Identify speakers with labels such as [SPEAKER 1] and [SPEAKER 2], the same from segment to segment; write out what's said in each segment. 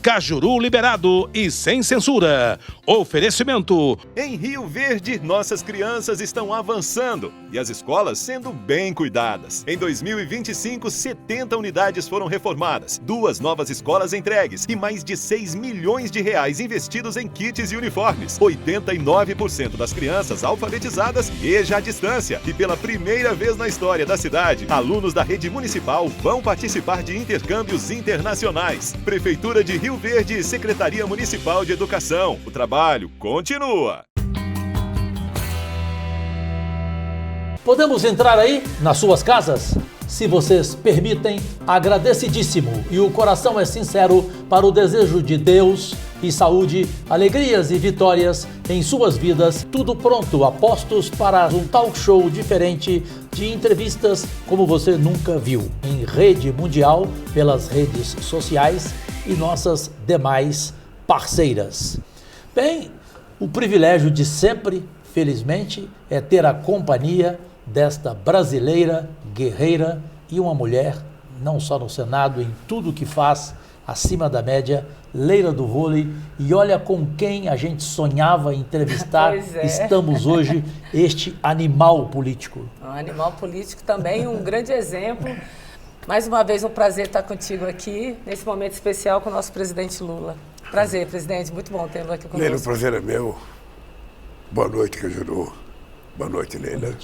[SPEAKER 1] Cajuru liberado e sem censura. Oferecimento.
[SPEAKER 2] Em Rio Verde, nossas crianças estão avançando e as escolas sendo bem cuidadas. Em 2025, 70 unidades foram reformadas, 2 novas escolas entregues e mais de 6 milhões de reais investidos em kits e uniformes. 89% das crianças alfabetizadas EJA à distância. E pela primeira vez na história da cidade, alunos da rede municipal vão participar de intercâmbios internacionais. Prefeitura de Rio Verde e Secretaria Municipal de Educação. O trabalho continua.
[SPEAKER 3] Podemos entrar aí nas suas casas? Se vocês permitem, agradecidíssimo. E o coração é sincero para o desejo de Deus e saúde, alegrias e vitórias em suas vidas. Tudo pronto, a postos para um talk show diferente de entrevistas como você nunca viu. Em rede mundial, pelas redes sociais e nossas demais parceiras. Bem, o privilégio de sempre, felizmente, é ter a companhia desta brasileira, guerreira e uma mulher, não só no Senado, em tudo que faz, acima da média, Leila do Vôlei. E olha com quem a gente sonhava entrevistar. Estamos hoje, este animal político.
[SPEAKER 4] Um animal político também, um grande exemplo. Mais uma vez, um prazer estar contigo aqui, nesse momento especial com o nosso presidente Lula. Prazer, presidente, muito bom tê-lo aqui conosco.
[SPEAKER 5] Leila, o prazer é meu. Boa noite, Cajuru. Boa noite, Leila.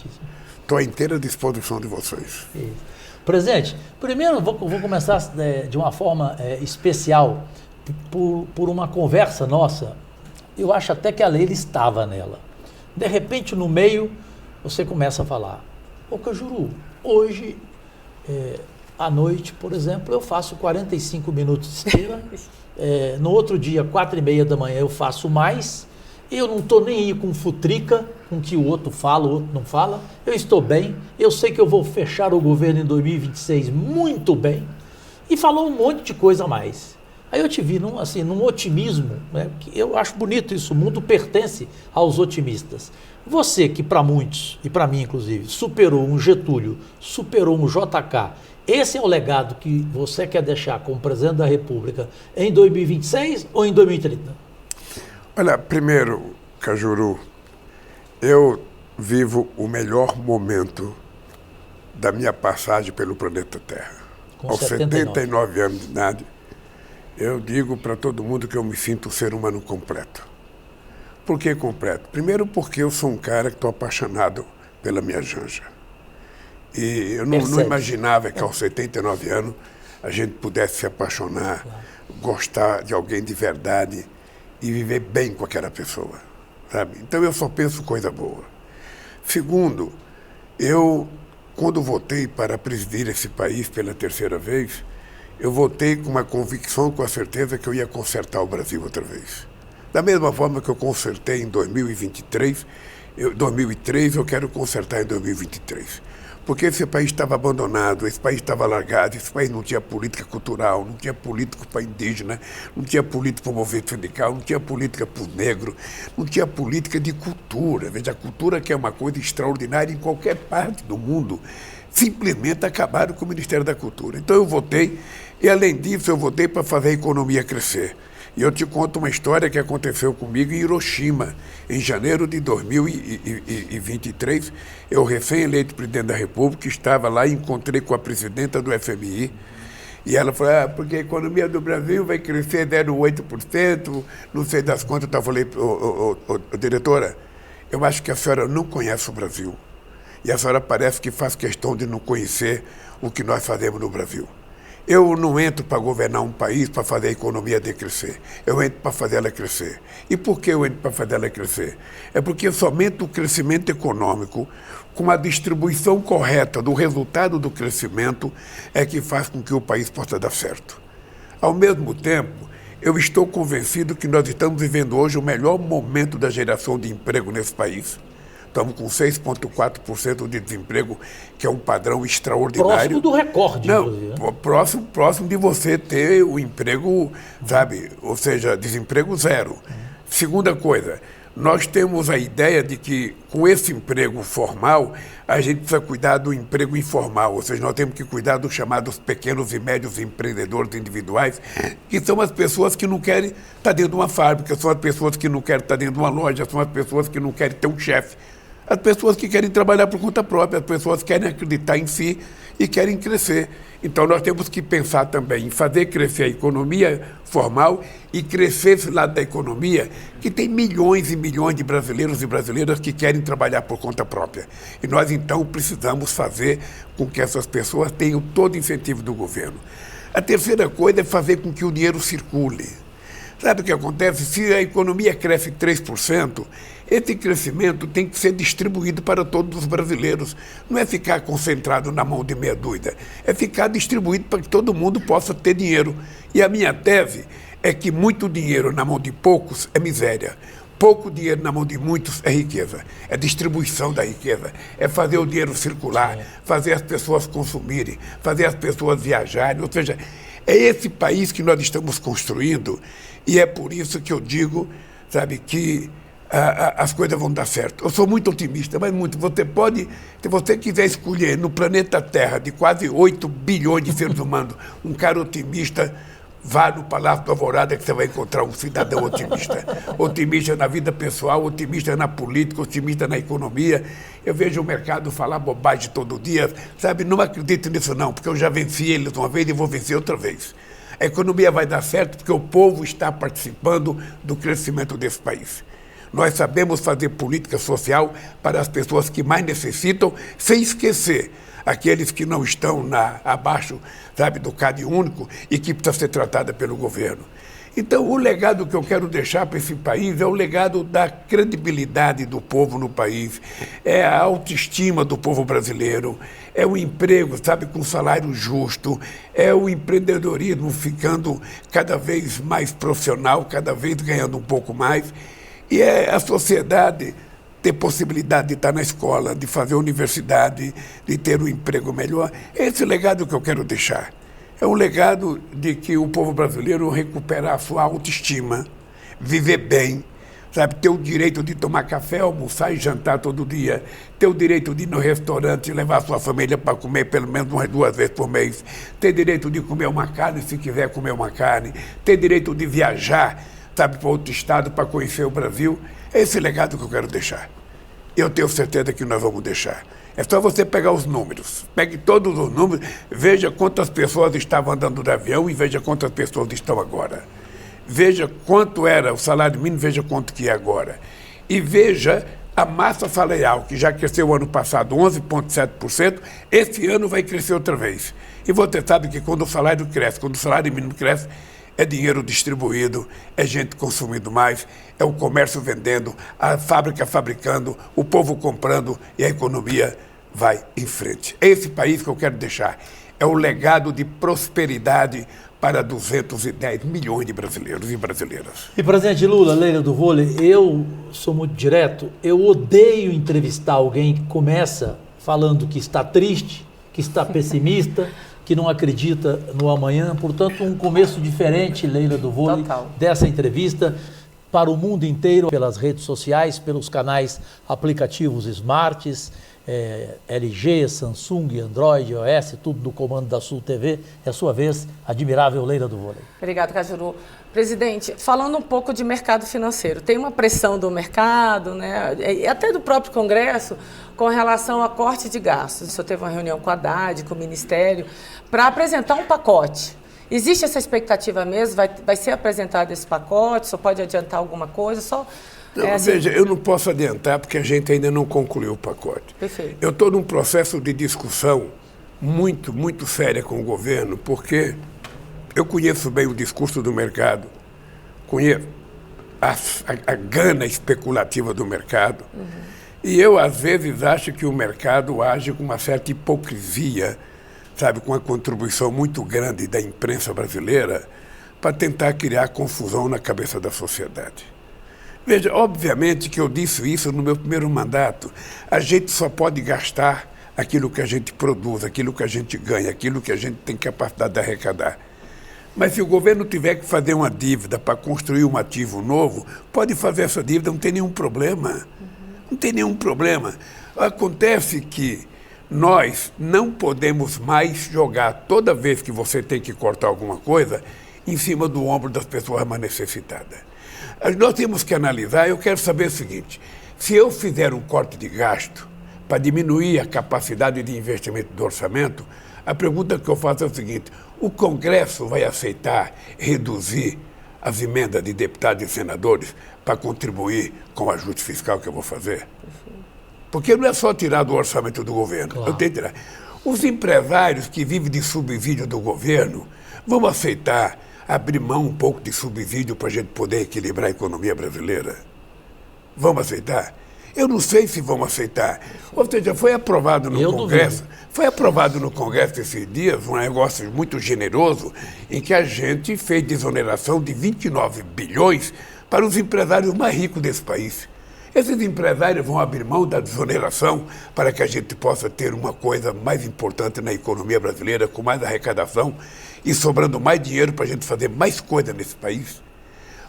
[SPEAKER 5] Estou à inteira disposição de vocês.
[SPEAKER 3] Isso. Presidente, primeiro vou começar de uma forma especial, por uma conversa nossa. Eu acho até que a Leila estava nela. De repente, no meio, você começa a falar: ô Cajuru, hoje, à noite, por exemplo, eu faço 45 minutos de esteira. No outro dia, 4h30 da manhã, eu faço mais. Eu não estou nem aí com futrica, com o que o outro fala, o outro não fala. Eu estou bem, eu sei que eu vou fechar o governo em 2026 muito bem. E falou um monte de coisa a mais. Aí eu te vi num otimismo, né, que eu acho bonito isso, o mundo pertence aos otimistas. Você que para muitos, e para mim inclusive, superou um Getúlio, superou um JK, esse é o legado que você quer deixar como presidente da República em 2026 ou em 2030?
[SPEAKER 5] Olha, primeiro, Cajuru, eu vivo o melhor momento da minha passagem pelo planeta Terra. Aos 79 anos de idade, eu digo para todo mundo que eu me sinto um ser humano completo. Por que completo? Primeiro porque eu sou um cara que estou apaixonado pela minha Janja. E eu não imaginava que aos 79 anos a gente pudesse se apaixonar, gostar de alguém de verdade e viver bem com aquela pessoa, sabe? Então eu só penso coisa boa. Segundo, eu, quando votei para presidir esse país pela terceira vez, eu votei com uma convicção, com a certeza que eu ia consertar o Brasil outra vez. Da mesma forma que eu consertei em 2023, 2003 eu quero consertar em 2023. Porque esse país estava abandonado, esse país estava largado, esse país não tinha política cultural, não tinha político para indígena, não tinha política para o movimento sindical, não tinha política para o negro, não tinha política de cultura. Veja, a cultura, que é uma coisa extraordinária em qualquer parte do mundo, simplesmente acabaram com o Ministério da Cultura. Então eu votei, e além disso eu votei para fazer a economia crescer. E eu te conto uma história que aconteceu comigo em Hiroshima, em janeiro de 2023. Eu, recém-eleito presidente da República, estava lá e encontrei com a presidenta do FMI. E ela falou, porque a economia do Brasil vai crescer 0,8%, não sei das quantas. Eu falei, diretora, eu acho que a senhora não conhece o Brasil. E a senhora parece que faz questão de não conhecer o que nós fazemos no Brasil. Eu não entro para governar um país para fazer a economia decrescer. Eu entro para fazer ela crescer. E por que eu entro para fazer ela crescer? É porque somente o crescimento econômico, com a distribuição correta do resultado do crescimento, é que faz com que o país possa dar certo. Ao mesmo tempo, eu estou convencido que nós estamos vivendo hoje o melhor momento da geração de emprego nesse país. Estamos com 6,4% de desemprego, que é um padrão extraordinário.
[SPEAKER 3] Próximo do recorde,
[SPEAKER 5] inclusive. Próximo de você ter o emprego, sabe? Ou seja, desemprego zero. Segunda coisa, Nós temos a ideia de que, com esse emprego formal, a gente precisa cuidar do emprego informal, ou seja, nós temos que cuidar dos chamados pequenos e médios empreendedores individuais, que são as pessoas que não querem estar dentro de uma fábrica, são as pessoas que não querem estar dentro de uma loja, são as pessoas que não querem ter um chefe, as pessoas que querem trabalhar por conta própria, as pessoas que querem acreditar em si e querem crescer. Então, nós temos que pensar também em fazer crescer a economia formal e crescer esse lado da economia, que tem milhões e milhões de brasileiros e brasileiras que querem trabalhar por conta própria. E nós, então, precisamos fazer com que essas pessoas tenham todo o incentivo do governo. A terceira coisa é fazer com que o dinheiro circule. Sabe o que acontece? Se a economia cresce 3%, esse crescimento tem que ser distribuído para todos os brasileiros. Não é ficar concentrado na mão de meia dúzia, é ficar distribuído para que todo mundo possa ter dinheiro. E a minha tese é que muito dinheiro na mão de poucos é miséria. Pouco dinheiro na mão de muitos é riqueza. É distribuição da riqueza. É fazer o dinheiro circular, fazer as pessoas consumirem, fazer as pessoas viajarem. Ou seja, é esse país que nós estamos construindo e é por isso que eu digo, sabe, que as coisas vão dar certo. Eu sou muito otimista, mas muito. Você pode, se você quiser escolher no planeta Terra, de quase 8 bilhões de seres humanos, um cara otimista, vá no Palácio do Alvorada que você vai encontrar um cidadão otimista. Otimista na vida pessoal, otimista na política, otimista na economia. Eu vejo o mercado falar bobagem todo dia, sabe? Não acredito nisso não, porque eu já venci eles uma vez e vou vencer outra vez. A economia vai dar certo porque o povo está participando do crescimento desse país. Nós sabemos fazer política social para as pessoas que mais necessitam, sem esquecer aqueles que não estão abaixo, sabe, do CAD único e que precisa ser tratada pelo governo. Então, o legado que eu quero deixar para esse país é o legado da credibilidade do povo no país, é a autoestima do povo brasileiro, é o emprego, sabe, com salário justo, é o empreendedorismo ficando cada vez mais profissional, cada vez ganhando um pouco mais, e é a sociedade ter possibilidade de estar na escola, de fazer universidade, de ter um emprego melhor. É esse legado que eu quero deixar. É um legado de que o povo brasileiro recuperar a sua autoestima, viver bem, sabe, ter o direito de tomar café, almoçar e jantar todo dia, ter o direito de ir no restaurante e levar a sua família para comer pelo menos umas 2 vezes por mês, ter direito de comer uma carne se quiser comer uma carne, ter direito de viajar, sabe, para outro estado para conhecer o Brasil. É esse legado que eu quero deixar. Eu tenho certeza que nós vamos deixar. É só você pegar os números. Pegue todos os números, veja quantas pessoas estavam andando de avião e veja quantas pessoas estão agora. Veja quanto era o salário mínimo, veja quanto que é agora. E veja a massa salarial, que já cresceu ano passado 11,7%, esse ano vai crescer outra vez. E você sabe que quando o salário cresce, quando o salário mínimo cresce, é dinheiro distribuído, é gente consumindo mais, é o comércio vendendo, a fábrica fabricando, o povo comprando e a economia vai em frente. É esse país que eu quero deixar. É o legado de prosperidade para 210 milhões de brasileiros e brasileiras.
[SPEAKER 3] E, presidente Lula, Leila do Vôlei, eu sou muito direto, eu odeio entrevistar alguém que começa falando que está triste, que está pessimista, que não acredita no amanhã. Portanto, um começo diferente, Leila do Vôlei, dessa entrevista para o mundo inteiro, pelas redes sociais, pelos canais aplicativos smarts, LG, Samsung, Android, iOS, tudo do comando da Sul TV. É a sua vez, admirável Leila do Vôlei.
[SPEAKER 4] Obrigado, Cajuru. Presidente, falando um pouco de mercado financeiro, tem uma pressão do mercado, né, e até do próprio Congresso, com relação a corte de gastos. O senhor teve uma reunião com a Haddad, com o Ministério, para apresentar um pacote. Existe essa expectativa mesmo? Vai ser apresentado esse pacote? Só pode adiantar alguma coisa?
[SPEAKER 5] Não, assim... Veja, eu não posso adiantar porque a gente ainda não concluiu o pacote.
[SPEAKER 4] Perfeito.
[SPEAKER 5] Eu estou num processo de discussão muito, muito séria com o governo, porque eu conheço bem o discurso do mercado, conheço a gana especulativa do mercado, e eu, às vezes, acho que o mercado age com uma certa hipocrisia, sabe, com uma contribuição muito grande da imprensa brasileira para tentar criar confusão na cabeça da sociedade. Veja, obviamente que eu disse isso no meu primeiro mandato, a gente só pode gastar aquilo que a gente produz, aquilo que a gente ganha, aquilo que a gente tem capacidade de arrecadar. Mas se o governo tiver que fazer uma dívida para construir um ativo novo, pode fazer essa dívida, não tem nenhum problema. Não tem nenhum problema. Acontece que nós não podemos mais jogar, toda vez que você tem que cortar alguma coisa, em cima do ombro das pessoas mais necessitadas. Nós temos que analisar, eu quero saber o seguinte, se eu fizer um corte de gasto para diminuir a capacidade de investimento do orçamento, a pergunta que eu faço é o seguinte, o Congresso vai aceitar reduzir as emendas de deputados e senadores para contribuir com o ajuste fiscal que eu vou fazer? Porque não é só tirar do orçamento do governo, claro. Eu tenho que tirar. Os empresários que vivem de subsídio do governo vão aceitar abrir mão um pouco de subsídio para a gente poder equilibrar a economia brasileira? Vamos aceitar? Eu não sei se vão aceitar. Ou seja, foi aprovado no Congresso, foi aprovado no Congresso esses dias um negócio muito generoso em que a gente fez desoneração de 29 bilhões para os empresários mais ricos desse país. Esses empresários vão abrir mão da desoneração para que a gente possa ter uma coisa mais importante na economia brasileira, com mais arrecadação e sobrando mais dinheiro para a gente fazer mais coisa nesse país.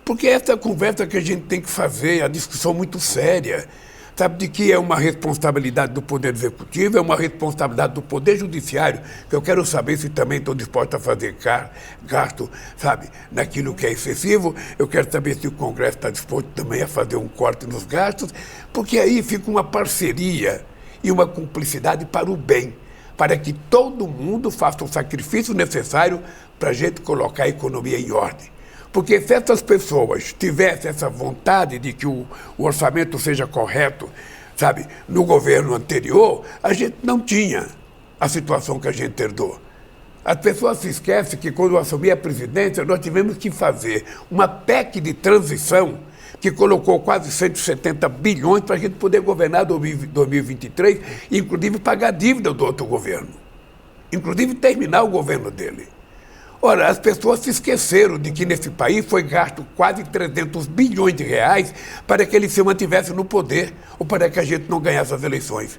[SPEAKER 5] Porque essa é a conversa que a gente tem que fazer, a discussão muito séria. Sabe de que é uma responsabilidade do Poder Executivo, é uma responsabilidade do Poder Judiciário, que eu quero saber se também estão dispostos a fazer gasto, sabe, naquilo que é excessivo. Eu quero saber se o Congresso está disposto também a fazer um corte nos gastos, porque aí fica uma parceria e uma cumplicidade para o bem, para que todo mundo faça o sacrifício necessário para a gente colocar a economia em ordem. Porque se essas pessoas tivessem essa vontade de que o orçamento seja correto, sabe, no governo anterior, a gente não tinha a situação que a gente herdou. As pessoas se esquecem que quando eu assumi a presidência, nós tivemos que fazer uma PEC de transição que colocou quase 170 bilhões para a gente poder governar 2023 e, inclusive, pagar a dívida do outro governo. Inclusive, terminar o governo dele. Ora, as pessoas se esqueceram de que nesse país foi gasto quase 300 bilhões de reais para que ele se mantivesse no poder ou para que a gente não ganhasse as eleições.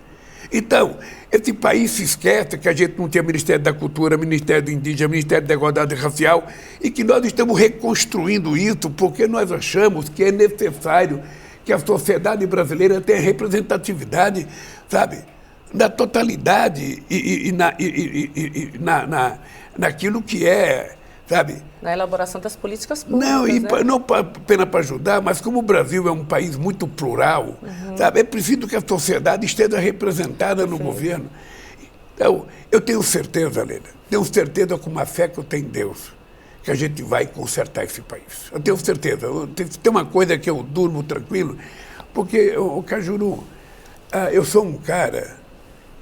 [SPEAKER 5] Então, esse país se esquece que a gente não tinha Ministério da Cultura, Ministério do Indígena, Ministério da Igualdade Racial e que nós estamos reconstruindo isso porque nós achamos que é necessário que a sociedade brasileira tenha representatividade, sabe, na totalidade e naquilo que é, sabe?
[SPEAKER 4] Na elaboração das políticas públicas.
[SPEAKER 5] Não, e não apenas para ajudar, mas como o Brasil é um país muito plural, sabe? É preciso que a sociedade esteja representada no governo. Então, eu tenho certeza, Lena, tenho certeza com uma fé que eu tenho em Deus, que a gente vai consertar esse país. Eu tenho certeza. Tem uma coisa que eu durmo tranquilo, porque, Cajuru, eu sou um cara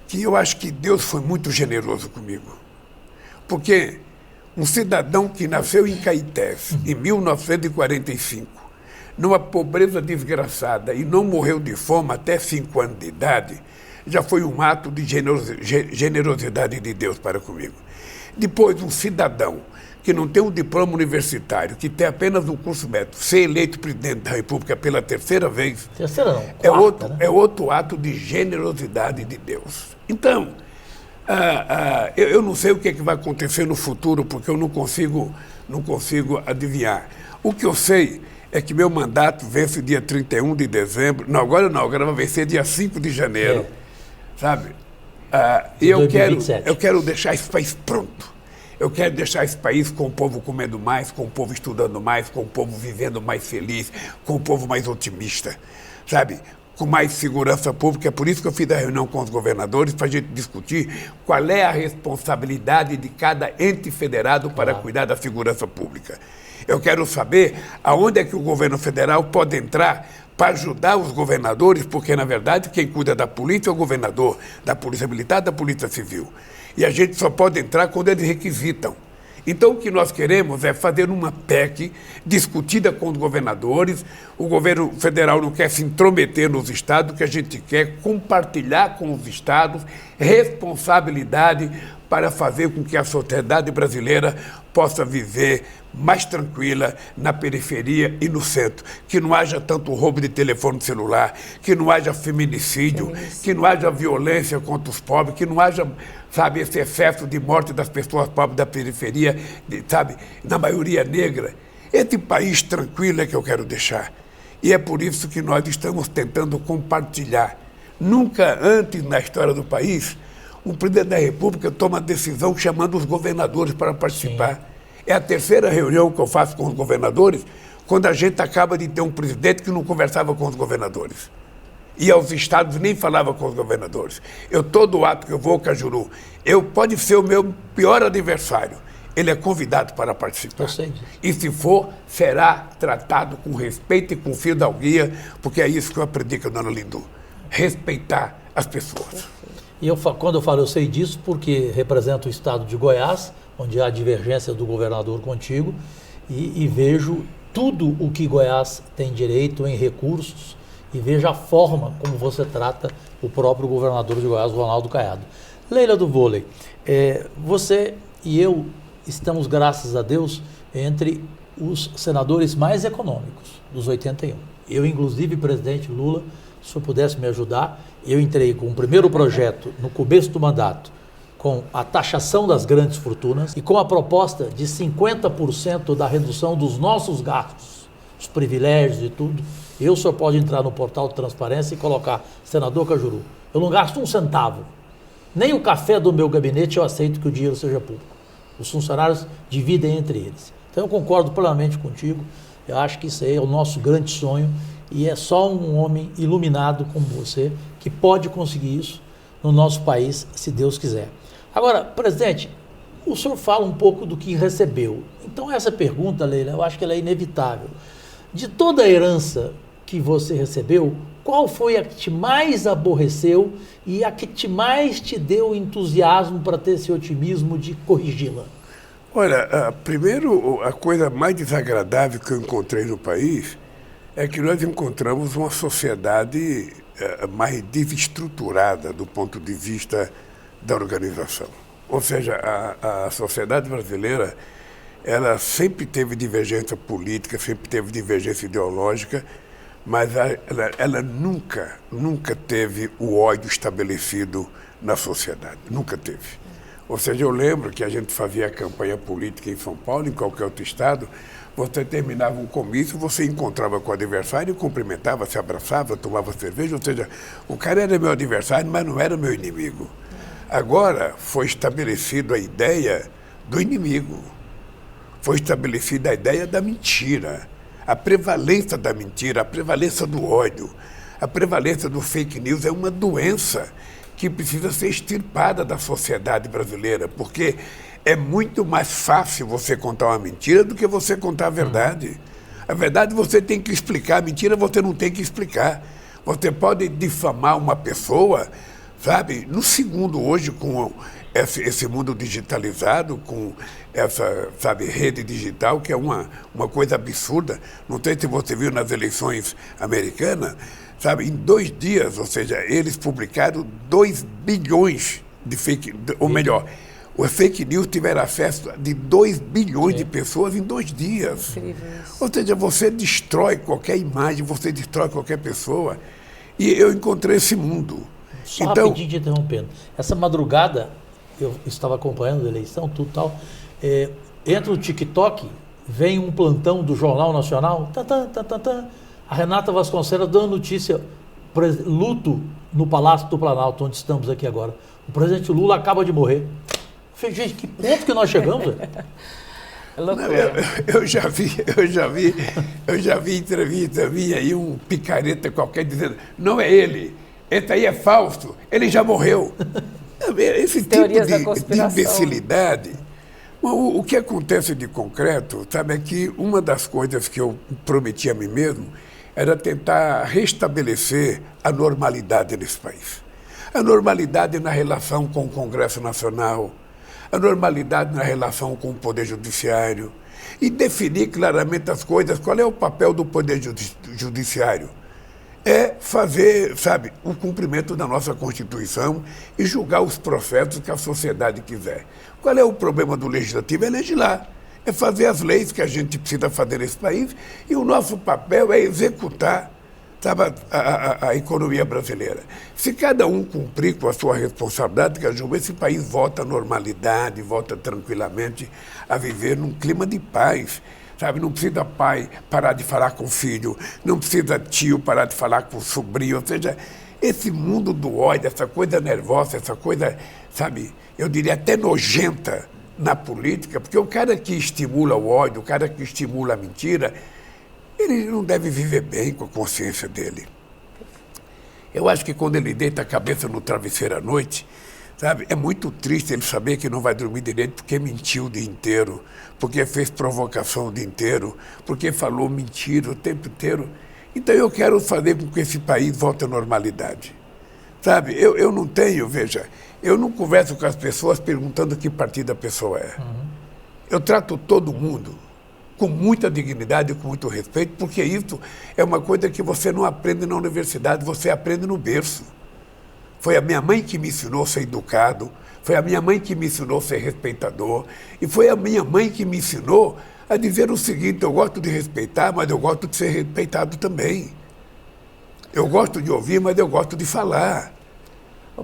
[SPEAKER 5] que eu acho que Deus foi muito generoso comigo. Porque um cidadão que nasceu em Caetés, em 1945, numa pobreza desgraçada e não morreu de fome até 5 anos de idade, já foi um ato de generosidade de Deus para comigo. Depois, um cidadão que não tem um diploma universitário, que tem apenas um curso médio, ser eleito presidente da República pela terceira vez, é outro ato de generosidade de Deus. Então, eu não sei o que vai acontecer no futuro, porque eu não consigo adivinhar. O que eu sei é que meu mandato vence dia 31 de dezembro. Não, agora vai vencer dia 5 de janeiro. Sabe? E eu quero deixar esse país pronto. Eu quero deixar esse país com o povo comendo mais, com o povo estudando mais, com o povo vivendo mais feliz, com o povo mais otimista, sabe? Com mais segurança pública. É por isso que eu fiz a reunião com os governadores, para a gente discutir qual é a responsabilidade de cada ente federado para cuidar da segurança pública. Eu quero saber aonde é que o governo federal pode entrar para ajudar os governadores, porque, na verdade, quem cuida da polícia é o governador, da polícia militar, da polícia civil. E a gente só pode entrar quando eles requisitam. Então, o que nós queremos é fazer uma PEC discutida com os governadores. O governo federal não quer se intrometer nos estados, o que a gente quer é compartilhar com os estados responsabilidade para fazer com que a sociedade brasileira possa viver mais tranquila na periferia e no centro. Que não haja tanto roubo de telefone celular, que não haja feminicídio, que não haja violência contra os pobres, que não haja, sabe, esse excesso de morte das pessoas pobres da periferia, sabe, na maioria negra. Esse país tranquilo é que eu quero deixar. E é por isso que nós estamos tentando compartilhar. Nunca antes na história do país, um presidente da República toma decisão chamando os governadores para participar. Sim. É a terceira reunião que eu faço com os governadores, quando a gente acaba de ter um presidente que não conversava com os governadores. E aos estados nem falava com os governadores. Todo ato que eu vou, Cajuru, pode ser o meu pior adversário. Ele é convidado para participar.
[SPEAKER 3] Eu sei disso.
[SPEAKER 5] E se for, será tratado com respeito e com fidalguia, porque é isso que eu aprendi com a dona Lindu. Respeitar as pessoas.
[SPEAKER 3] E quando eu falo, eu sei disso porque represento o estado de Goiás, onde há divergência do governador contigo, e vejo tudo o que Goiás tem direito em recursos, e veja a forma como você trata o próprio governador de Goiás, Ronaldo Caiado. Leila do Vôlei, você e eu estamos, graças a Deus, entre os senadores mais econômicos dos 81. Eu, inclusive, presidente Lula, se eu pudesse me ajudar, eu entrei com o primeiro projeto no começo do mandato, com a taxação das grandes fortunas e com a proposta de 50% da redução dos nossos gastos, os privilégios e tudo. O senhor pode entrar no portal de transparência e colocar senador Cajuru. Eu não gasto um centavo. Nem o café do meu gabinete eu aceito que o dinheiro seja público. Os funcionários dividem entre eles. Então eu concordo plenamente contigo. Eu acho que isso aí é o nosso grande sonho e é só um homem iluminado como você que pode conseguir isso no nosso país, se Deus quiser. Agora, presidente, o senhor fala um pouco do que recebeu. Então essa pergunta, Leila, eu acho que ela é inevitável. De toda a herança que você recebeu, qual foi a que te mais aborreceu e a que mais te deu entusiasmo para ter esse otimismo de corrigi-la?
[SPEAKER 5] Olha, primeiro, a coisa mais desagradável que eu encontrei no país é que nós encontramos uma sociedade mais desestruturada do ponto de vista da organização. Ou seja, a sociedade brasileira, ela sempre teve divergência política, sempre teve divergência ideológica, mas ela nunca teve o ódio estabelecido na sociedade, nunca teve. Ou seja, eu lembro que a gente fazia campanha política em São Paulo, em qualquer outro estado, você terminava um comício, você encontrava com o adversário, cumprimentava, se abraçava, tomava cerveja, ou seja, o cara era meu adversário, mas não era meu inimigo. Agora foi estabelecida a ideia do inimigo, foi estabelecida a ideia da mentira. A prevalência da mentira, a prevalência do ódio, a prevalência do fake news é uma doença que precisa ser extirpada da sociedade brasileira, porque é muito mais fácil você contar uma mentira do que você contar a verdade. A verdade você tem que explicar, a mentira você não tem que explicar. Você pode difamar uma pessoa, sabe, no segundo hoje com esse mundo digitalizado, com essa, sabe, rede digital, que é uma coisa absurda. Não sei se você viu nas eleições americanas, sabe, em 2 dias, ou seja, eles publicaram 2 bilhões de fake, ou melhor, os fake news tiveram acesso de 2 bilhões de pessoas em 2 dias.
[SPEAKER 4] Incrível.
[SPEAKER 5] Ou seja, você destrói qualquer imagem, você destrói qualquer pessoa. E eu encontrei esse mundo.
[SPEAKER 3] Só rapidinho te interrompendo. Essa madrugada, eu estava acompanhando a eleição, tudo tal, entra o TikTok, vem um plantão do Jornal Nacional, a Renata Vasconcelos dando notícia, luto no Palácio do Planalto, onde estamos aqui agora. O presidente Lula acaba de morrer. Eu falei, gente, que ponto que nós chegamos?
[SPEAKER 5] Eu já vi entrevista minha aí, um picareta qualquer dizendo, não é ele, esse aí é falso, ele já morreu. Esse tipo de imbecilidade. O que acontece de concreto, sabe, é que uma das coisas que eu prometi a mim mesmo era tentar restabelecer a normalidade nesse país. A normalidade na relação com o Congresso Nacional, a normalidade na relação com o Poder Judiciário e definir claramente as coisas. Qual é o papel do Poder Judiciário? É fazer, sabe, o cumprimento da nossa Constituição e julgar os processos que a sociedade quiser. Qual é o problema do Legislativo? É legislar, é fazer as leis que a gente precisa fazer nesse país e o nosso papel é executar, sabe, a economia brasileira. Se cada um cumprir com a sua responsabilidade, Caju, esse país volta à normalidade, volta tranquilamente a viver num clima de paz. Sabe, não precisa pai parar de falar com o filho, não precisa tio parar de falar com o sobrinho. Ou seja, esse mundo do ódio, essa coisa nervosa, essa coisa, sabe, eu diria até nojenta na política, porque o cara que estimula o ódio, o cara que estimula a mentira, ele não deve viver bem com a consciência dele. Eu acho que quando ele deita a cabeça no travesseiro à noite, sabe, é muito triste ele saber que não vai dormir direito porque mentiu o dia inteiro, porque fez provocação o dia inteiro, porque falou mentira o tempo inteiro. Então eu quero fazer com que esse país volte à normalidade. Sabe, eu não tenho, veja, eu não converso com as pessoas perguntando que partido a pessoa é. Eu trato todo mundo com muita dignidade e com muito respeito, porque isso é uma coisa que você não aprende na universidade, você aprende no berço. Foi a minha mãe que me ensinou a ser educado, foi a minha mãe que me ensinou a ser respeitador, e foi a minha mãe que me ensinou a dizer o seguinte: eu gosto de respeitar, mas eu gosto de ser respeitado também. Eu gosto de ouvir, mas eu gosto de falar.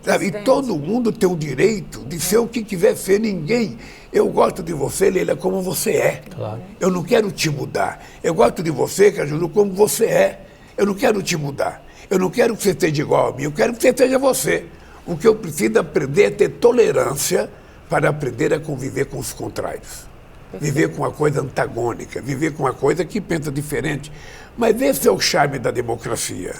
[SPEAKER 5] Sabe? E todo mundo tem o direito de ser o que quiser ser. Ninguém. Eu gosto de você, Leila, como você é.
[SPEAKER 3] Claro.
[SPEAKER 5] Eu não quero te mudar. Eu gosto de você, Caju, como você é. Eu não quero te mudar. Eu não quero que você seja igual a mim. Eu quero que você seja você. O que eu preciso aprender é ter tolerância para aprender a conviver com os contrários. Viver com uma coisa antagônica, viver com uma coisa que pensa diferente. Mas esse é o charme da democracia.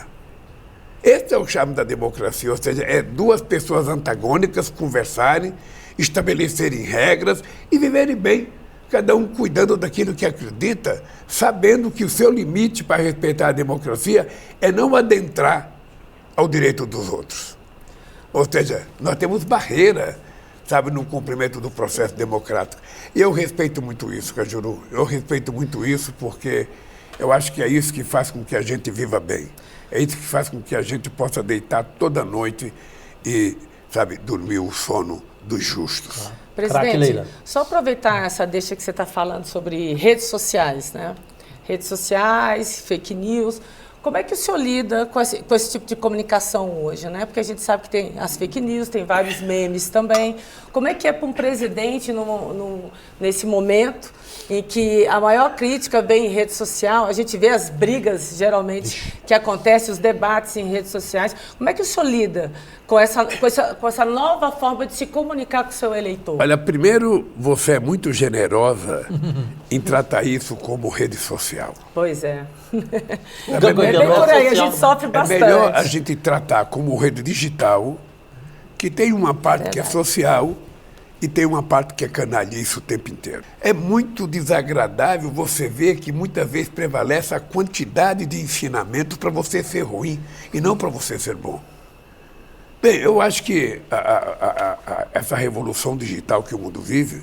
[SPEAKER 5] Esse é o charme da democracia, ou seja, é duas pessoas antagônicas conversarem, estabelecerem regras e viverem bem, cada um cuidando daquilo que acredita, sabendo que o seu limite para respeitar a democracia é não adentrar ao direito dos outros. Ou seja, nós temos barreira, sabe, no cumprimento do processo democrático. E eu respeito muito isso, Cajuru. Eu respeito muito isso porque eu acho que é isso que faz com que a gente viva bem. É isso que faz com que a gente possa deitar toda noite e, sabe, dormir o sono dos justos.
[SPEAKER 4] Presidente, só aproveitar essa deixa que você está falando sobre redes sociais, né? Redes sociais, fake news. Como é que o senhor lida com esse tipo de comunicação hoje, né? Porque a gente sabe que tem as fake news, tem vários memes também. Como é que é para um presidente nesse momento em que a maior crítica vem em rede social, a gente vê as brigas, geralmente, que acontecem, os debates em redes sociais. Como é que o senhor lida com essa nova forma de se comunicar com o seu eleitor?
[SPEAKER 5] Olha, primeiro, você é muito generosa em tratar isso como rede social.
[SPEAKER 4] Pois é.
[SPEAKER 5] É bem
[SPEAKER 4] por aí, a gente sofre bastante.
[SPEAKER 5] É melhor a gente tratar como rede digital, que tem uma parte que é social e tem uma parte que é canalice o tempo inteiro. É muito desagradável você ver que muitas vezes prevalece a quantidade de ensinamentos para você ser ruim e não para você ser bom. Bem, eu acho que essa revolução digital que o mundo vive,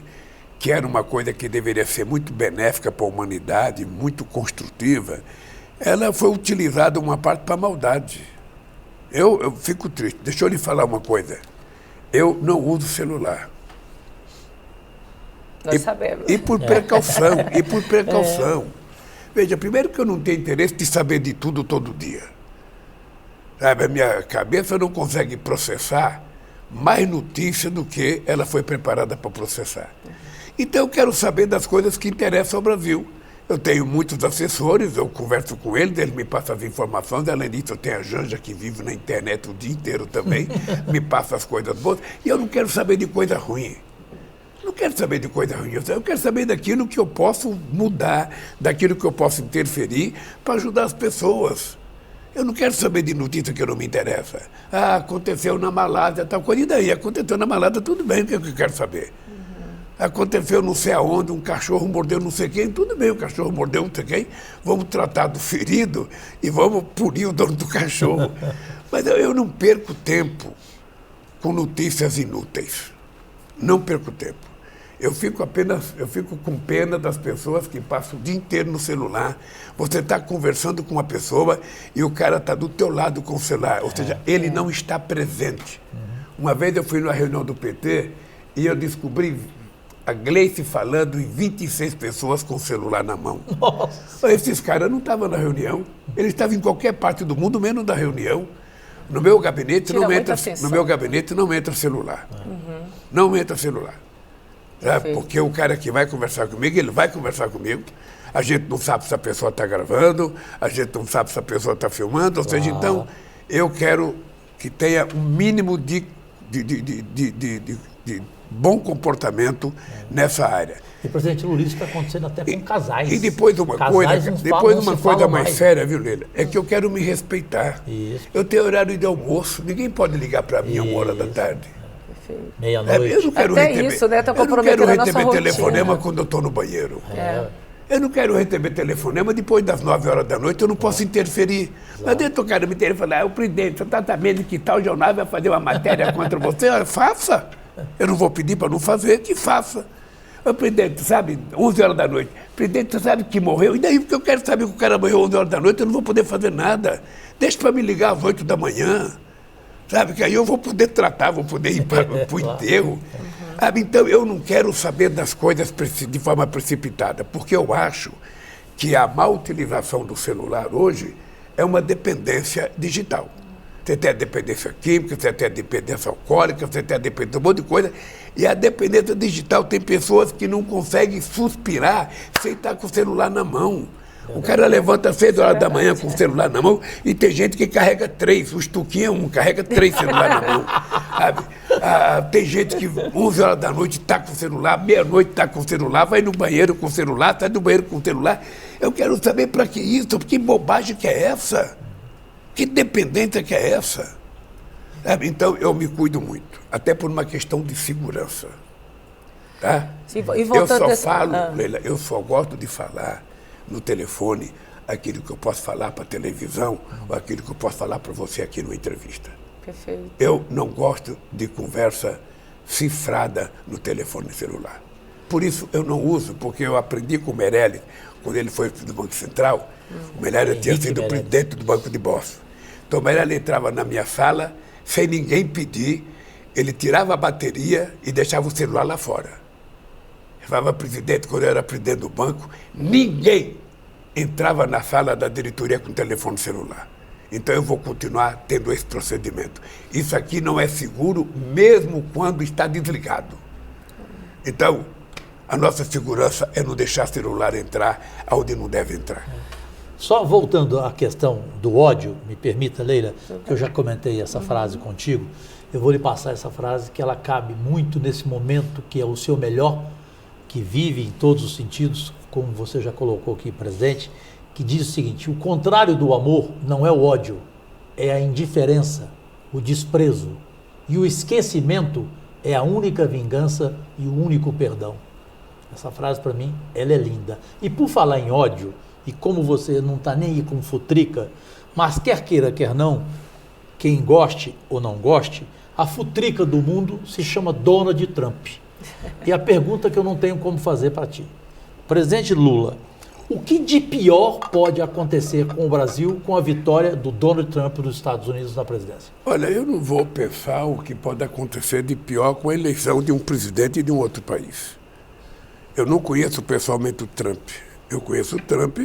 [SPEAKER 5] que era uma coisa que deveria ser muito benéfica para a humanidade, muito construtiva, ela foi utilizada uma parte para a maldade. Eu fico triste. Deixa eu lhe falar uma coisa. Eu não uso celular.
[SPEAKER 4] Nós sabemos.
[SPEAKER 5] E por precaução, Veja, primeiro que eu não tenho interesse de saber de tudo todo dia. Sabe, a minha cabeça não consegue processar mais notícia do que ela foi preparada para processar. Então eu quero saber das coisas que interessam ao Brasil. Eu tenho muitos assessores, eu converso com eles me passam as informações. Além disso, eu tenho a Janja, que vive na internet o dia inteiro também, me passa as coisas boas. E eu não quero saber de coisa ruim. Não quero saber de coisa ruim. Eu quero saber daquilo que eu posso mudar, daquilo que eu posso interferir para ajudar as pessoas. Eu não quero saber de notícia que não me interessa. Ah, aconteceu na Malásia, tal coisa. E daí? Aconteceu na Malásia, tudo bem, o que eu quero saber? Aconteceu não sei aonde, um cachorro mordeu não sei quem, tudo bem, o cachorro mordeu não sei quem, vamos tratar do ferido e vamos punir o dono do cachorro. Mas eu não perco tempo com notícias inúteis. Não perco tempo. Eu fico com pena das pessoas que passam o dia inteiro no celular. Você está conversando com uma pessoa e o cara está do teu lado com o celular. Ou seja, ele não está presente. Uma vez eu fui numa reunião do PT e eu descobri a Gleice falando e 26 pessoas com o celular na mão.
[SPEAKER 3] Nossa.
[SPEAKER 5] Esses caras não estavam na reunião. Eles estavam em qualquer parte do mundo, menos na reunião. No meu gabinete não entra celular. Não entra celular. Porque o cara que vai conversar comigo, ele vai conversar comigo. A gente não sabe se a pessoa está gravando, a gente não sabe se a pessoa está filmando. Ou seja, então, eu quero que tenha um mínimo de bom comportamento nessa área.
[SPEAKER 3] E, presidente Lula, isso está acontecendo até com casais.
[SPEAKER 5] E depois uma coisa mais séria, viu, Leila? É que eu quero me respeitar.
[SPEAKER 3] Isso.
[SPEAKER 5] Eu tenho horário de almoço, ninguém pode ligar para mim 1h da tarde.
[SPEAKER 3] Meia-noite.
[SPEAKER 5] Eu não quero
[SPEAKER 4] até
[SPEAKER 5] receber,
[SPEAKER 4] isso, né? Tá
[SPEAKER 5] eu não quero receber
[SPEAKER 4] rotina.
[SPEAKER 5] telefonema quando eu estou no banheiro. Eu não quero receber telefonema depois das 9h da noite, eu não posso interferir. Mas dentro do cara me telefonar, o presidente, você está sabendo que tal jornal vai fazer uma matéria contra você? Faça. Eu não vou pedir para não fazer, que faça. O presidente, sabe, 11h da noite. Presidente, você sabe que morreu? E daí, porque eu quero saber que o cara morreu 11h da noite, eu não vou poder fazer nada. Deixa para me ligar às 8 da manhã. Sabe, que aí eu vou poder tratar, vou poder ir para o enterro. Então, eu não quero saber das coisas de forma precipitada, porque eu acho que a má utilização do celular hoje é uma dependência digital. Você tem a dependência química, você tem a dependência alcoólica, você tem a dependência de um monte de coisa. E a dependência digital tem pessoas que não conseguem suspirar sem estar com o celular na mão. O cara levanta às 6h da manhã com o celular na mão e tem gente que carrega 3. O Stuquinho é um, carrega 3 celulares na mão. Sabe? Tem gente que 11h da noite está com o celular, meia-noite está com o celular, vai no banheiro com o celular, sai do banheiro com o celular. Eu quero saber para que isso, que bobagem que é essa? Que dependência que é essa? Sabe? Então, eu me cuido muito, até por uma questão de segurança. Tá?
[SPEAKER 4] Sim,
[SPEAKER 5] eu só falo, Leila, eu só gosto de falar no telefone aquilo que eu posso falar para a televisão ou aquilo que eu posso falar para você aqui numa entrevista.
[SPEAKER 4] Perfeito.
[SPEAKER 5] Eu não gosto de conversa cifrada no telefone celular. Por isso eu não uso, porque eu aprendi com o Meirelles, quando ele foi do Banco Central, o Meirelles tinha sido presidente do Banco de Boston. Então o Meirelles entrava na minha sala, sem ninguém pedir, ele tirava a bateria e deixava o celular lá fora. Eu falava, presidente, quando eu era presidente do banco, ninguém entrava na sala da diretoria com telefone celular. Então eu vou continuar tendo esse procedimento. Isso aqui não é seguro, mesmo quando está desligado. Então, a nossa segurança é não deixar celular entrar onde não deve entrar.
[SPEAKER 3] Só voltando à questão do ódio, me permita, Leila, que eu já comentei essa frase contigo, eu vou lhe passar essa frase que ela cabe muito nesse momento que é o seu melhor, que vive em todos os sentidos, como você já colocou aqui presente, que diz o seguinte: o contrário do amor não é o ódio, é a indiferença, o desprezo, e o esquecimento é a única vingança e o único perdão. Essa frase, para mim, ela é linda. E por falar em ódio, e como você não está nem aí com futrica, mas quer queira, quer não, quem goste ou não goste, a futrica do mundo se chama Donald Trump. E a pergunta que eu não tenho como fazer para ti: presidente Lula, o que de pior pode acontecer com o Brasil com a vitória do Donald Trump dos Estados Unidos na presidência?
[SPEAKER 5] Olha, eu não vou pensar o que pode acontecer de pior com a eleição de um presidente de um outro país. Eu não conheço pessoalmente o Trump. Eu conheço o Trump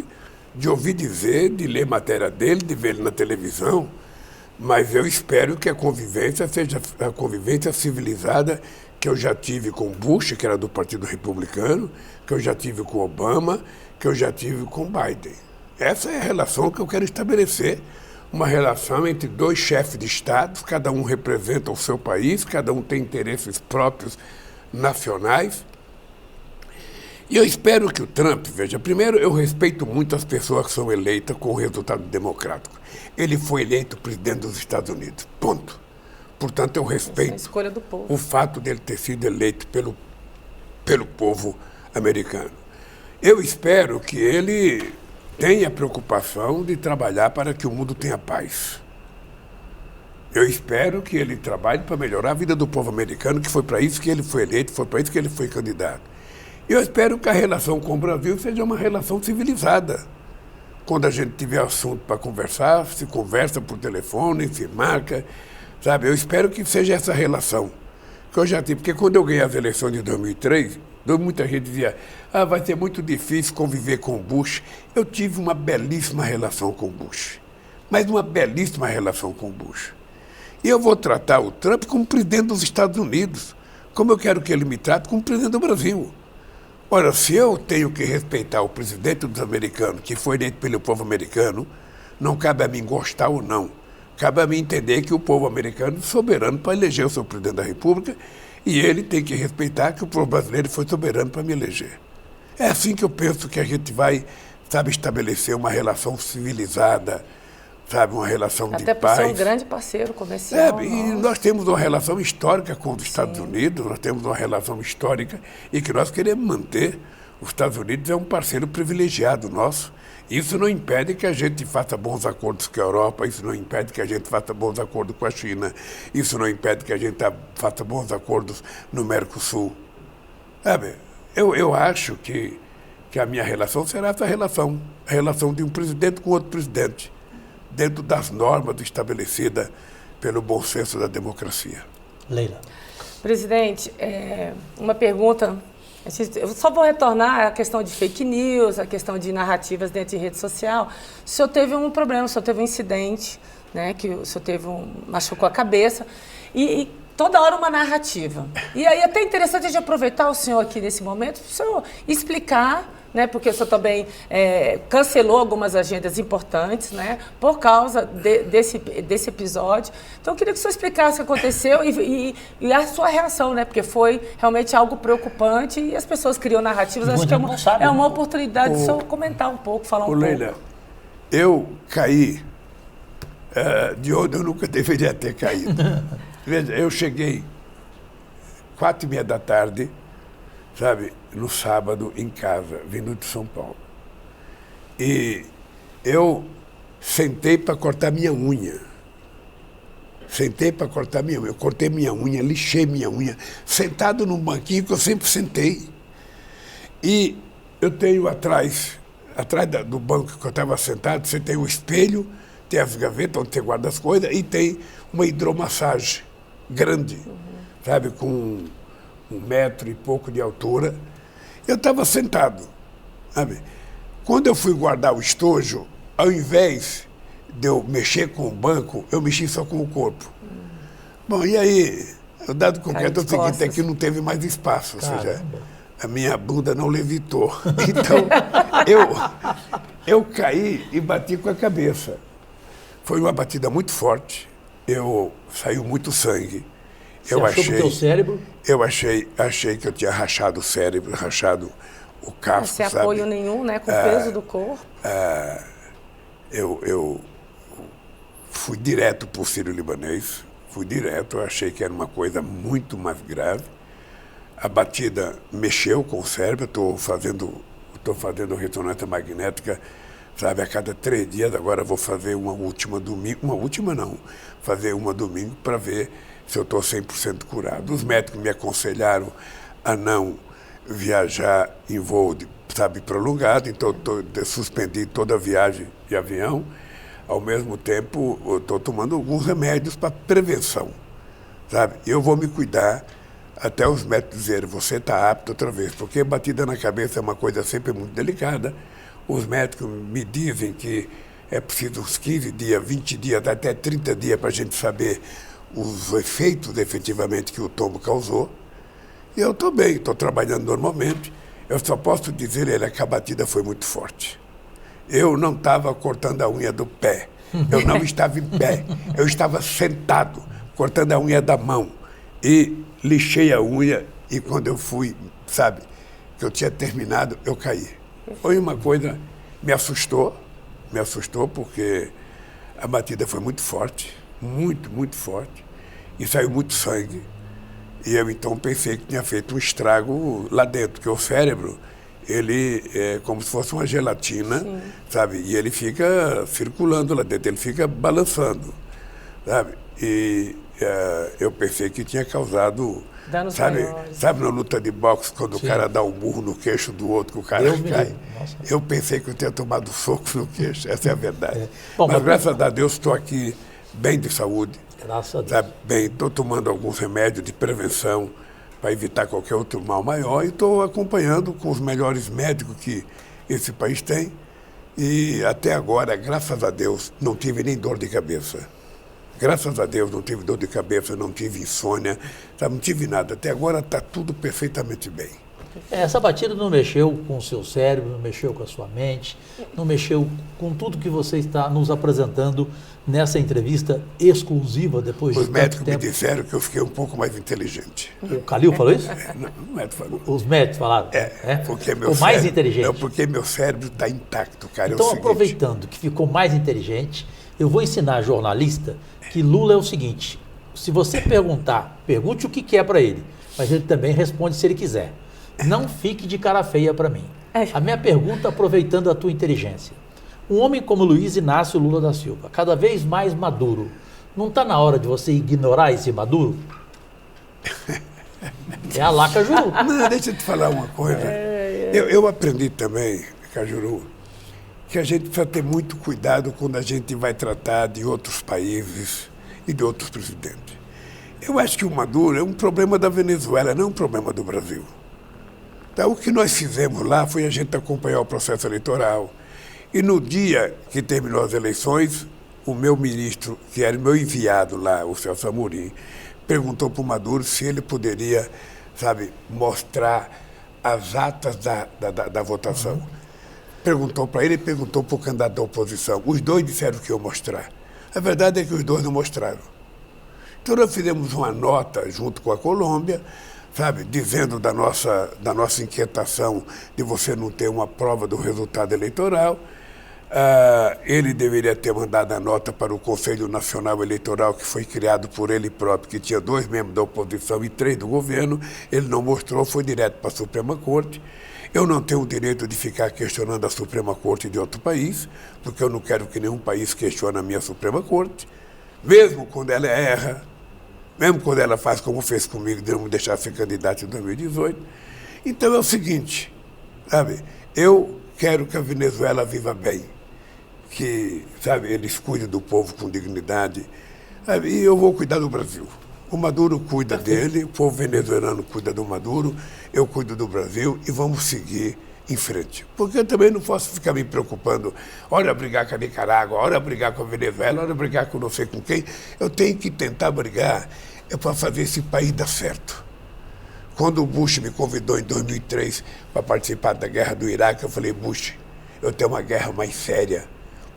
[SPEAKER 5] de ouvir dizer, de ler matéria dele, de ver ele na televisão, mas eu espero que a convivência seja a convivência civilizada que eu já tive com Bush, que era do Partido Republicano, que eu já tive com Obama, que eu já tive com Biden. Essa é a relação que eu quero estabelecer, uma relação entre dois chefes de Estado, cada um representa o seu país, cada um tem interesses próprios nacionais. E eu espero que o Trump, veja, primeiro eu respeito muito as pessoas que são eleitas com o resultado democrático. Ele foi eleito presidente dos Estados Unidos, ponto. Portanto, eu respeito o fato dele ter sido eleito pelo povo americano. Eu espero que ele tenha preocupação de trabalhar para que o mundo tenha paz. Eu espero que ele trabalhe para melhorar a vida do povo americano, que foi para isso que ele foi eleito, foi para isso que ele foi candidato. Eu espero que a relação com o Brasil seja uma relação civilizada. Quando a gente tiver assunto para conversar, se conversa por telefone, se marca, sabe? Eu espero que seja essa relação que eu já tive, porque quando eu ganhei as eleições de 2003, Muita gente dizia, vai ser muito difícil conviver com o Bush. Eu tive uma belíssima relação com o Bush, mas uma belíssima relação com o Bush. E eu vou tratar o Trump como presidente dos Estados Unidos, como eu quero que ele me trate como presidente do Brasil. Ora, se eu tenho que respeitar o presidente dos americanos, que foi eleito pelo povo americano, não cabe a mim gostar ou não. Cabe a mim entender que o povo americano é soberano para eleger o seu presidente da República e ele tem que respeitar que o povo brasileiro foi soberano para me eleger. É assim que eu penso que a gente vai, estabelecer uma relação civilizada, uma relação de paz.
[SPEAKER 4] Até por ser um grande parceiro comercial.
[SPEAKER 5] E nós temos uma relação histórica com os Estados Unidos, nós temos uma relação histórica e que nós queremos manter. Os Estados Unidos é um parceiro privilegiado nosso. Isso não impede que a gente faça bons acordos com a Europa, isso não impede que a gente faça bons acordos com a China, isso não impede que a gente faça bons acordos no Mercosul. Eu acho que a minha relação será essa relação, a relação de um presidente com outro presidente, dentro das normas estabelecidas pelo bom senso da democracia.
[SPEAKER 3] Leila.
[SPEAKER 4] Presidente, uma pergunta. Eu só vou retornar à questão de fake news, à questão de narrativas dentro de rede social. O senhor teve um problema, o senhor teve um incidente, né, que o senhor machucou a cabeça, e toda hora uma narrativa. E aí é até interessante a gente aproveitar o senhor aqui nesse momento para o senhor explicar, né, porque o senhor também cancelou algumas agendas importantes, né, por causa desse episódio. Então, eu queria que o senhor explicasse o que aconteceu e a sua reação, né, porque foi realmente algo preocupante e as pessoas criam narrativas. Acho que é uma oportunidade de o senhor comentar um pouco, falar um pouco.
[SPEAKER 5] Leila, eu caí de onde eu nunca deveria ter caído. Veja, eu cheguei 4h30 da tarde, no sábado, em casa, vindo de São Paulo. E eu sentei para cortar minha unha. Eu cortei minha unha, lixei minha unha, sentado num banquinho que eu sempre sentei. E eu tenho atrás do banco que eu estava sentado, você tem um espelho, tem as gavetas onde você guarda as coisas e tem uma hidromassagem grande, com 1 metro e pouco de altura. Eu estava sentado, Quando eu fui guardar o estojo, ao invés de eu mexer com o banco, eu mexi só com o corpo. Bom, e aí, o dado concreto é o seguinte, é que não teve mais espaço, ou seja, a minha bunda não levitou. Então, eu caí e bati com a cabeça. Foi uma batida muito forte, saiu muito sangue.
[SPEAKER 3] Você achou pro teu cérebro?
[SPEAKER 5] Eu achei que eu tinha rachado o cérebro, rachado o casco,
[SPEAKER 4] sem apoio nenhum, né? Com o peso do corpo.
[SPEAKER 5] Eu fui direto para o Sírio-Libanês, eu achei que era uma coisa muito mais grave. A batida mexeu com o cérebro, estou fazendo ressonância magnética, a cada 3 dias, agora vou fazer uma última domingo, fazer uma domingo para ver se eu estou 100% curado. Os médicos me aconselharam a não viajar em voo, prolongado, então suspendi toda a viagem de avião. Ao mesmo tempo, eu estou tomando alguns remédios para prevenção, Eu vou me cuidar até os médicos dizerem, você está apto outra vez, porque batida na cabeça é uma coisa sempre muito delicada. Os médicos me dizem que é preciso uns 15 dias, 20 dias, até 30 dias para a gente saber os efeitos efetivamente que o tombo causou. E eu estou bem, estou trabalhando normalmente. Eu só posso dizer que a batida foi muito forte. Eu não estava cortando a unha do pé, eu não estava em pé, eu estava sentado, cortando a unha da mão. E lixei a unha e quando eu fui, que eu tinha terminado, eu caí. Foi uma coisa, me assustou porque a batida foi muito forte, muito forte, e saiu muito sangue. E eu então pensei que tinha feito um estrago lá dentro, porque o cérebro, ele é como se fosse uma gelatina, E ele fica circulando lá dentro, ele fica balançando, E eu pensei que tinha causado
[SPEAKER 4] danos
[SPEAKER 5] maiores. Na luta de boxe, quando o cara dá um burro no queixo do outro, que o cara cai. Eu pensei que eu tinha tomado soco no queixo, essa é a verdade. Bom, mas graças a Deus estou aqui bem de saúde.
[SPEAKER 3] Graças a Deus.
[SPEAKER 5] Bem, estou tomando alguns remédios de prevenção, para evitar qualquer outro mal maior, e estou acompanhando com os melhores médicos que esse país tem. E até agora, graças a Deus, não tive nem dor de cabeça. Graças a Deus, não tive dor de cabeça, não tive insônia, sabe? Não tive nada. Até agora está tudo perfeitamente bem.
[SPEAKER 3] Essa batida não mexeu com o seu cérebro, não mexeu com a sua mente, não mexeu com tudo que você está nos apresentando nessa entrevista exclusiva depois de
[SPEAKER 5] Os
[SPEAKER 3] tanto
[SPEAKER 5] médicos
[SPEAKER 3] tempo.
[SPEAKER 5] me disseram que eu fiquei um pouco mais inteligente.
[SPEAKER 3] O Calil falou isso?
[SPEAKER 5] Não, o médico falou.
[SPEAKER 3] Os médicos falaram?
[SPEAKER 5] Porque meu
[SPEAKER 3] Ficou mais
[SPEAKER 5] cérebro-
[SPEAKER 3] inteligente.
[SPEAKER 5] Não, porque meu cérebro está intacto, cara.
[SPEAKER 3] Então,
[SPEAKER 5] é o seguinte,
[SPEAKER 3] aproveitando que ficou mais inteligente, eu vou ensinar a jornalista que Lula é o seguinte: se você perguntar, pergunte o que quer para ele, mas ele também responde se ele quiser. Não fique de cara feia para mim. A minha pergunta, aproveitando a tua inteligência. Um homem como Luiz Inácio Lula da Silva, cada vez mais maduro, não está na hora de você ignorar esse maduro? É a lá, Cajuru.
[SPEAKER 5] Não, deixa eu te falar uma coisa. Eu aprendi também, Cajuru, que a gente precisa ter muito cuidado quando a gente vai tratar de outros países e de outros presidentes. Eu acho que o Maduro é um problema da Venezuela, não um problema do Brasil. Então, o que nós fizemos lá foi a gente acompanhar o processo eleitoral. E no dia que terminou as eleições, o meu ministro, que era o meu enviado lá, o Celso Amorim, perguntou para o Maduro se ele poderia, sabe, mostrar as atas da votação. Perguntou para ele e perguntou para o candidato da oposição. Os dois disseram que iam mostrar. A verdade é que os dois não mostraram. Então nós fizemos uma nota junto com a Colômbia, sabe, dizendo da nossa inquietação de você não ter uma prova do resultado eleitoral. Ele deveria ter mandado a nota para o Conselho Nacional Eleitoral, que foi criado por ele próprio, que tinha 2 membros da oposição e 3 do governo. Ele não mostrou, foi direto para a Suprema Corte. Eu não tenho o direito de ficar questionando a Suprema Corte de outro país, porque eu não quero que nenhum país questione a minha Suprema Corte, mesmo quando ela erra, mesmo quando ela faz como fez comigo, de não me deixar ser candidato em 2018. Então é o seguinte, sabe, eu quero que a Venezuela viva bem, que, sabe, eles cuidem do povo com dignidade, sabe, e eu vou cuidar do Brasil. O Maduro cuida dele, o povo venezuelano cuida do Maduro, eu cuido do Brasil e vamos seguir em frente. Porque eu também não posso ficar me preocupando, olha brigar com a Nicarágua, olha brigar com a Venezuela, olha brigar com não sei com quem. Eu tenho que tentar brigar para fazer esse país dar certo. Quando o Bush me convidou em 2003 para participar da guerra do Iraque, eu falei, Bush, eu tenho uma guerra mais séria,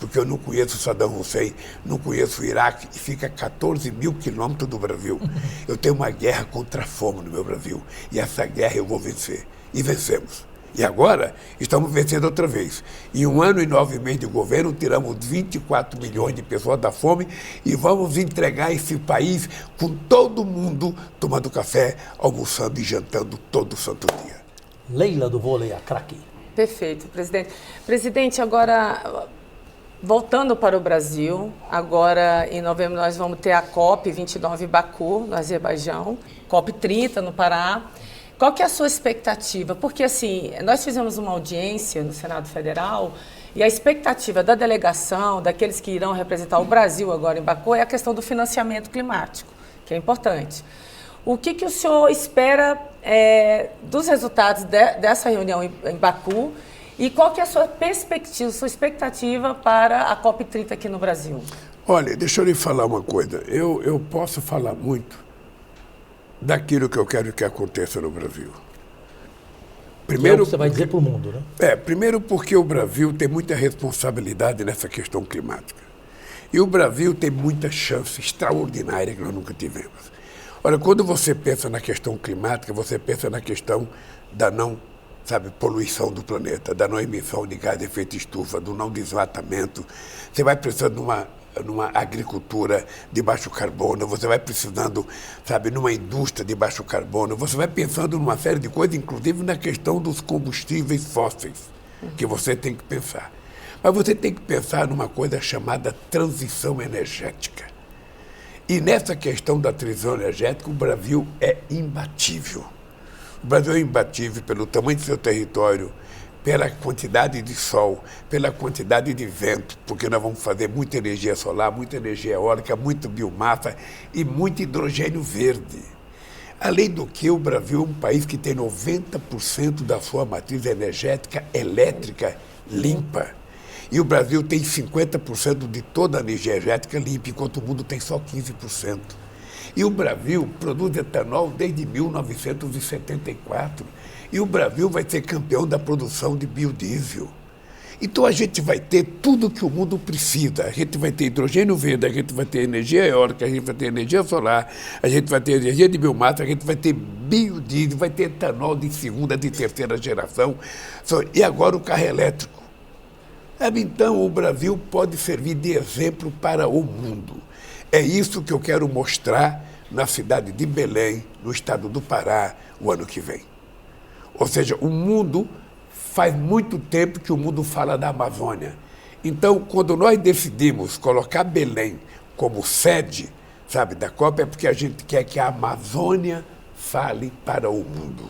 [SPEAKER 5] porque eu não conheço Saddam Hussein, não conheço o Iraque, e fica a 14 mil quilômetros do Brasil. Eu tenho uma guerra contra a fome no meu Brasil, e essa guerra eu vou vencer. E vencemos. E agora, estamos vencendo outra vez. Em 1 ano e 9 meses de governo, tiramos 24 milhões de pessoas da fome e vamos entregar esse país com todo mundo tomando café, almoçando e jantando todo santo dia.
[SPEAKER 3] Leila do vôlei, a craque.
[SPEAKER 4] Perfeito, presidente. Presidente, agora, voltando para o Brasil, agora em novembro nós vamos ter a COP29 em Baku, no Azerbaijão, COP30 no Pará. Qual que é a sua expectativa? Porque, assim, nós fizemos uma audiência no Senado Federal e a expectativa da delegação, daqueles que irão representar o Brasil agora em Baku, é a questão do financiamento climático, que é importante. O que o senhor espera dos resultados dessa reunião em Baku e qual que é a sua perspectiva, sua expectativa para a COP30 aqui no Brasil?
[SPEAKER 5] Olha, deixa eu lhe falar uma coisa. Eu posso falar muito daquilo que eu quero que aconteça no Brasil.
[SPEAKER 3] Primeiro, que é o que você vai dizer para o mundo, né?
[SPEAKER 5] Primeiro porque o Brasil tem muita responsabilidade nessa questão climática. E o Brasil tem muita chance extraordinária que nós nunca tivemos. Olha, quando você pensa na questão climática, você pensa na questão da não, poluição do planeta, da não emissão de gás de efeito estufa, do não desmatamento. Você vai precisando numa agricultura de baixo carbono, você vai precisando, numa indústria de baixo carbono, você vai pensando numa série de coisas, inclusive na questão dos combustíveis fósseis, que você tem que pensar. Mas você tem que pensar numa coisa chamada transição energética. E nessa questão da transição energética, o Brasil é imbatível. O Brasil é imbatível pelo tamanho do seu território, pela quantidade de sol, pela quantidade de vento, porque nós vamos fazer muita energia solar, muita energia eólica, muita biomassa e muito hidrogênio verde. Além do que, o Brasil é um país que tem 90% da sua matriz energética elétrica limpa. E o Brasil tem 50% de toda a energia elétrica limpa, enquanto o mundo tem só 15%. E o Brasil produz etanol desde 1974. E o Brasil vai ser campeão da produção de biodiesel. Então a gente vai ter tudo que o mundo precisa. A gente vai ter hidrogênio verde, a gente vai ter energia eólica, a gente vai ter energia solar, a gente vai ter energia de biomassa, a gente vai ter biodiesel, vai ter etanol de segunda, de terceira geração. E agora o carro elétrico. Então o Brasil pode servir de exemplo para o mundo. É isso que eu quero mostrar na cidade de Belém, no estado do Pará, o ano que vem. Ou seja, o mundo... Faz muito tempo que o mundo fala da Amazônia. Então, quando nós decidimos colocar Belém como sede, sabe, da Copa, é porque a gente quer que a Amazônia fale para o mundo.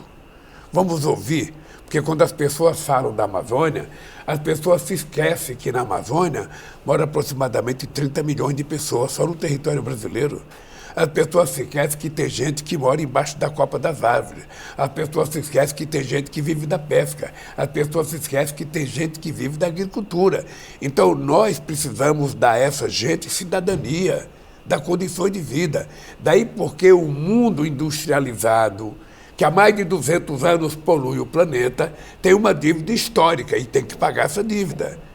[SPEAKER 5] Vamos ouvir, porque quando as pessoas falam da Amazônia, as pessoas se esquecem que na Amazônia mora aproximadamente 30 milhões de pessoas só no território brasileiro. As pessoas se esquecem que tem gente que mora embaixo da copa das árvores. As pessoas se esquecem que tem gente que vive da pesca. As pessoas se esquecem que tem gente que vive da agricultura. Então, nós precisamos dar a essa gente cidadania, dar condições de vida. Daí porque o mundo industrializado, que há mais de 200 anos polui o planeta, tem uma dívida histórica e tem que pagar essa dívida.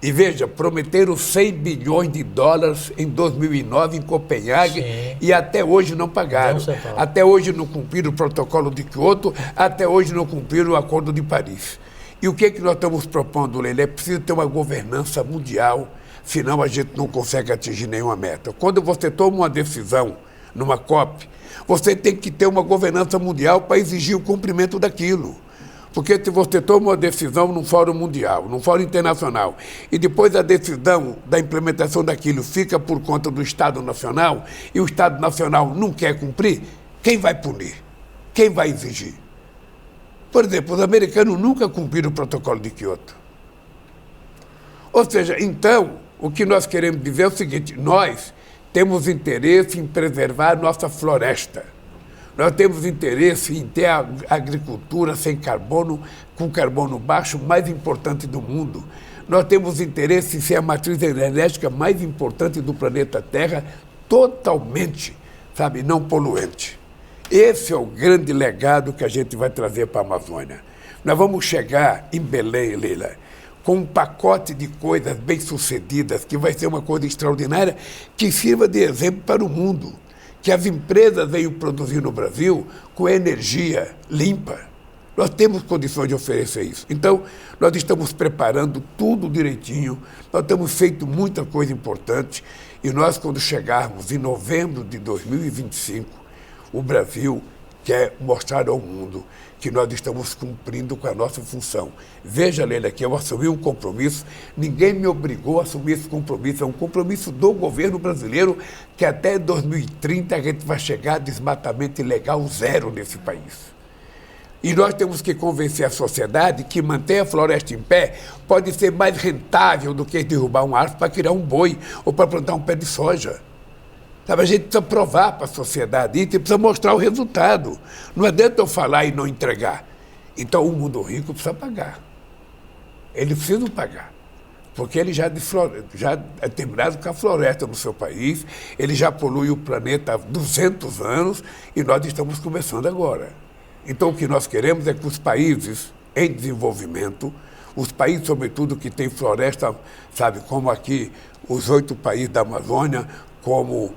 [SPEAKER 5] E veja, prometeram 100 bilhões de dólares em 2009 em Copenhague. Sim. E até hoje não pagaram. Até hoje não cumpriram o protocolo de Kyoto, até hoje não cumpriram o Acordo de Paris. E o que nós estamos propondo, Leila? É preciso ter uma governança mundial, senão a gente não consegue atingir nenhuma meta. Quando você toma uma decisão numa COP, você tem que ter uma governança mundial para exigir o cumprimento daquilo. Porque se você toma uma decisão num fórum mundial, num fórum internacional, e depois a decisão da implementação daquilo fica por conta do Estado Nacional, e o Estado Nacional não quer cumprir, quem vai punir? Quem vai exigir? Por exemplo, os americanos nunca cumpriram o protocolo de Kyoto. Ou seja, então, o que nós queremos dizer é o seguinte: nós temos interesse em preservar nossa floresta. Nós temos interesse em ter a agricultura sem carbono, com carbono baixo, mais importante do mundo. Nós temos interesse em ser a matriz energética mais importante do planeta Terra, totalmente, sabe, não poluente. Esse é o grande legado que a gente vai trazer para a Amazônia. Nós vamos chegar em Belém, Leila, com um pacote de coisas bem-sucedidas, que vai ser uma coisa extraordinária, que sirva de exemplo para o mundo. Que as empresas venham produzir no Brasil com energia limpa. Nós temos condições de oferecer isso. Então, nós estamos preparando tudo direitinho, nós temos feito muita coisa importante e nós, quando chegarmos em novembro de 2025, o Brasil quer mostrar ao mundo que nós estamos cumprindo com a nossa função. Veja, Leila, que eu assumi um compromisso, ninguém me obrigou a assumir esse compromisso, é um compromisso do governo brasileiro que até 2030 a gente vai chegar a desmatamento ilegal zero nesse país. E nós temos que convencer a sociedade que manter a floresta em pé pode ser mais rentável do que derrubar uma árvore para criar um boi ou para plantar um pé de soja. Sabe, a gente precisa provar para a sociedade isso e precisa mostrar o resultado. Não adianta eu falar e não entregar. Então o mundo rico precisa pagar. Ele precisa pagar. Porque ele já é terminado com a floresta no seu país, ele já polui o planeta há 200 anos e nós estamos começando agora. Então o que nós queremos é que os países em desenvolvimento, os países, sobretudo, que têm floresta, sabe, como aqui os 8 países da Amazônia, como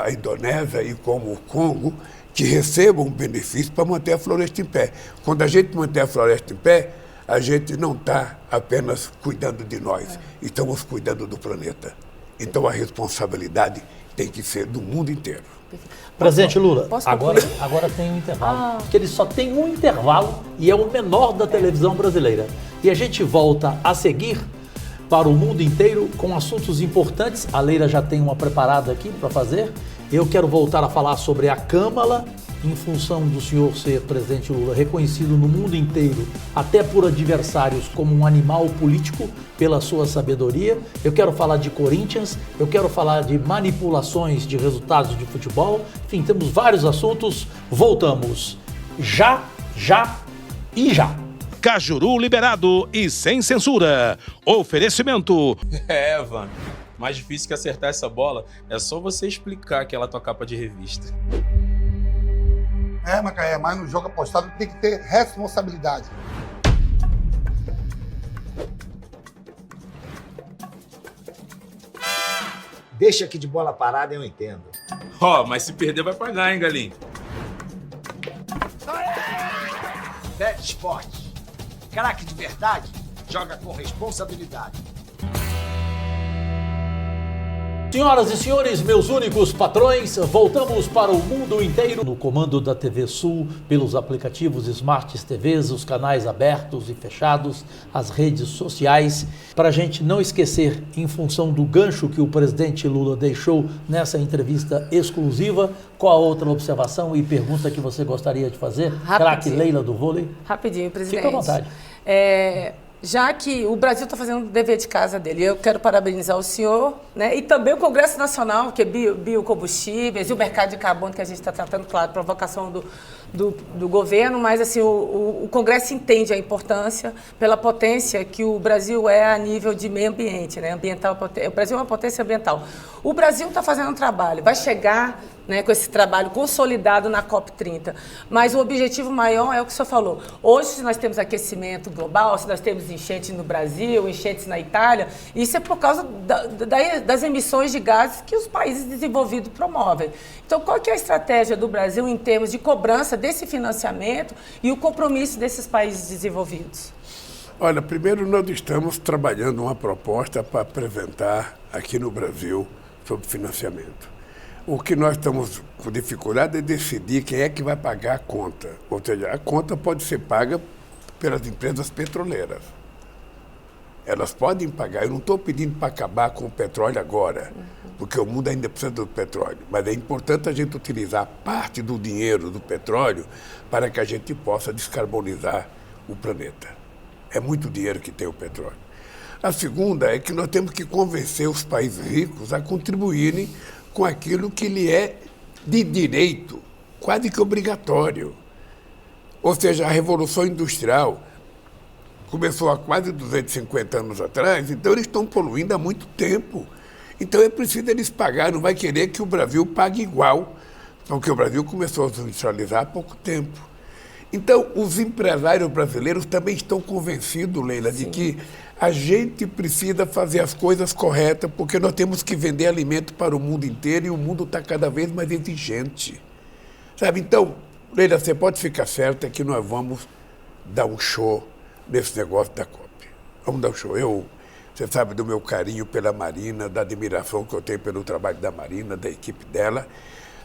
[SPEAKER 5] a Indonésia e como o Congo, que recebam benefício para manter a floresta em pé. Quando a gente manter a floresta em pé, a gente não está apenas cuidando de nós, estamos cuidando do planeta. Então a responsabilidade tem que ser do mundo inteiro.
[SPEAKER 3] Presidente Lula, agora tem um intervalo, porque ele só tem um intervalo e é o menor da televisão brasileira. E a gente volta a seguir para o mundo inteiro com assuntos importantes. A Leila já tem uma preparada aqui para fazer. Eu quero voltar a falar sobre a Câmara em função do senhor ser, presidente Lula, reconhecido no mundo inteiro, até por adversários, como um animal político, pela sua sabedoria. Eu quero falar de Corinthians, eu quero falar de manipulações de resultados de futebol. Enfim, temos vários assuntos. Voltamos já e já.
[SPEAKER 1] Cajuru liberado e sem censura. Oferecimento.
[SPEAKER 6] Mano. Mais difícil que acertar essa bola é só você explicar que ela é tua capa de revista.
[SPEAKER 7] Macaé, mas no jogo apostado tem que ter responsabilidade.
[SPEAKER 8] Deixa aqui de bola parada, eu entendo.
[SPEAKER 6] Mas se perder vai pagar, hein, Galinho?
[SPEAKER 8] Bet Esporte. Craque de verdade, joga com responsabilidade.
[SPEAKER 3] Senhoras e senhores, meus únicos patrões, voltamos para o mundo inteiro no comando da TV Sul, pelos aplicativos Smart TVs, os canais abertos e fechados, as redes sociais, para a gente não esquecer, em função do gancho que o presidente Lula deixou nessa entrevista exclusiva, qual a outra observação e pergunta que você gostaria de fazer? Craque Leila do vôlei.
[SPEAKER 4] Rapidinho, presidente.
[SPEAKER 3] Fica à vontade.
[SPEAKER 4] Já que o Brasil está fazendo o dever de casa dele, eu quero parabenizar o senhor, né? E também o Congresso Nacional, que é biocombustíveis, e o mercado de carbono, que a gente está tratando, claro, provocação do governo, mas assim, o Congresso entende a importância pela potência que o Brasil é a nível de meio ambiente, né? O Brasil é uma potência ambiental. O Brasil está fazendo um trabalho, vai chegar, né, com esse trabalho consolidado na COP30. Mas o objetivo maior é o que o senhor falou. Hoje, se nós temos aquecimento global, se nós temos enchentes no Brasil, enchentes na Itália, isso é por causa das emissões de gases que os países desenvolvidos promovem. Então, qual que é a estratégia do Brasil em termos de cobrança desse financiamento e o compromisso desses países desenvolvidos?
[SPEAKER 5] Olha, primeiro nós estamos trabalhando uma proposta para apresentar aqui no Brasil sobre financiamento. O que nós estamos com dificuldade é decidir quem é que vai pagar a conta. Ou seja, a conta pode ser paga pelas empresas petroleiras. Elas podem pagar. Eu não estou pedindo para acabar com o petróleo agora, porque o mundo ainda precisa do petróleo. Mas é importante a gente utilizar parte do dinheiro do petróleo para que a gente possa descarbonizar o planeta. É muito dinheiro que tem o petróleo. A segunda é que nós temos que convencer os países ricos a contribuírem com aquilo que lhe é de direito, quase que obrigatório. Ou seja, a Revolução Industrial começou há quase 250 anos atrás, então eles estão poluindo há muito tempo. Então é preciso eles pagar, não vai querer que o Brasil pague igual, porque o Brasil começou a se industrializar há pouco tempo. Então, os empresários brasileiros também estão convencidos, Leila, de que a gente precisa fazer as coisas corretas, porque nós temos que vender alimento para o mundo inteiro e o mundo está cada vez mais exigente. Sabe? Então, Leila, você pode ficar certa que nós vamos dar um show nesse negócio da COP. Vamos dar um show. Você sabe do meu carinho pela Marina, da admiração que eu tenho pelo trabalho da Marina, da equipe dela.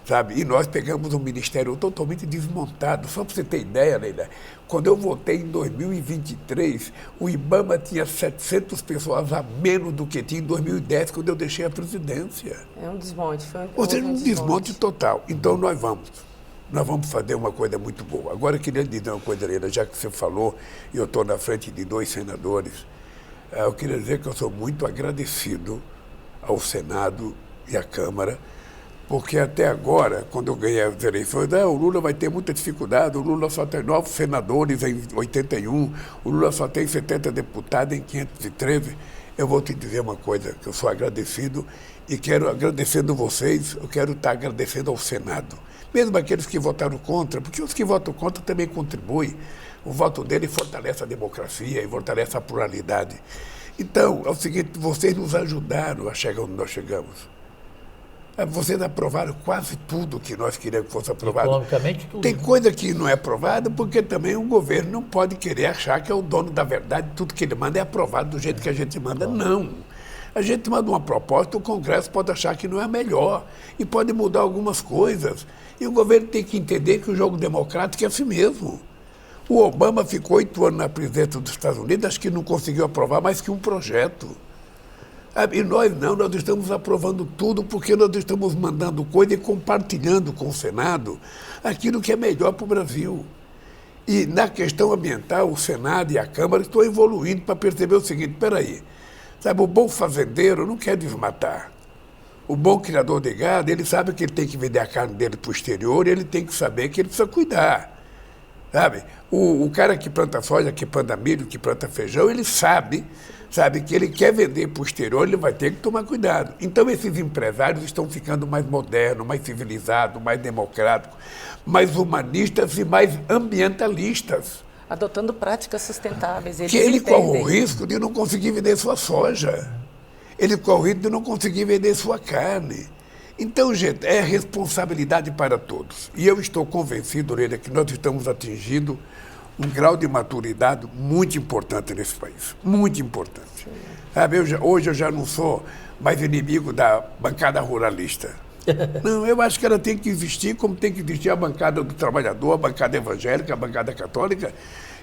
[SPEAKER 5] Sabe? E nós pegamos um ministério totalmente desmontado. Só para você ter ideia, Leila, quando eu votei em 2023, o IBAMA tinha 700 pessoas a menos do que tinha em 2010, quando eu deixei a presidência.
[SPEAKER 4] É um desmonte.
[SPEAKER 5] Ou seja, um desmonte total. Então, nós vamos fazer uma coisa muito boa. Agora, eu queria dizer uma coisa, Leila, já que você falou, e eu estou na frente de 2 senadores, eu queria dizer que eu sou muito agradecido ao Senado e à Câmara, porque até agora, quando eu ganhei as eleições, o Lula vai ter muita dificuldade, o Lula só tem 9 senadores em 81, o Lula só tem 70 deputados em 513. Eu vou te dizer uma coisa, que eu sou agradecido e quero, agradecendo vocês, eu quero estar agradecendo ao Senado. Mesmo aqueles que votaram contra, porque os que votam contra também contribuem. O voto dele fortalece a democracia e fortalece a pluralidade. Então, é o seguinte, vocês nos ajudaram a chegar onde nós chegamos. Vocês aprovaram quase tudo que nós queríamos que fosse aprovado.
[SPEAKER 3] Economicamente, tudo.
[SPEAKER 5] Tem coisa que não é aprovada porque também o governo não pode querer achar que é o dono da verdade, tudo que ele manda é aprovado do jeito que a gente manda. Não. A gente manda uma proposta, o Congresso pode achar que não é a melhor e pode mudar algumas coisas. E o governo tem que entender que o jogo democrático é assim mesmo. O Obama ficou 8 anos na presidência dos Estados Unidos, acho que não conseguiu aprovar mais que um projeto. E nós não, nós estamos aprovando tudo porque nós estamos mandando coisa e compartilhando com o Senado aquilo que é melhor para o Brasil. E na questão ambiental, o Senado e a Câmara estão evoluindo para perceber o seguinte, peraí, sabe, o bom fazendeiro não quer desmatar. O bom criador de gado, ele sabe que ele tem que vender a carne dele para o exterior e ele tem que saber que ele precisa cuidar. Sabe? O cara que planta soja, que planta milho, que planta feijão, ele sabe que ele quer vender para o exterior, ele vai ter que tomar cuidado. Então, esses empresários estão ficando mais modernos, mais civilizados, mais democráticos, mais humanistas e mais ambientalistas.
[SPEAKER 4] Adotando práticas sustentáveis.
[SPEAKER 5] Que ele corre o risco de não conseguir vender sua soja. Ele corre o risco de não conseguir vender sua carne. Então, gente, é responsabilidade para todos. E eu estou convencido, Orelha, que nós estamos atingindo um grau de maturidade muito importante nesse país. Muito importante. Sabe, hoje eu já não sou mais inimigo da bancada ruralista. Não, eu acho que ela tem que existir como tem que existir a bancada do trabalhador, a bancada evangélica, a bancada católica.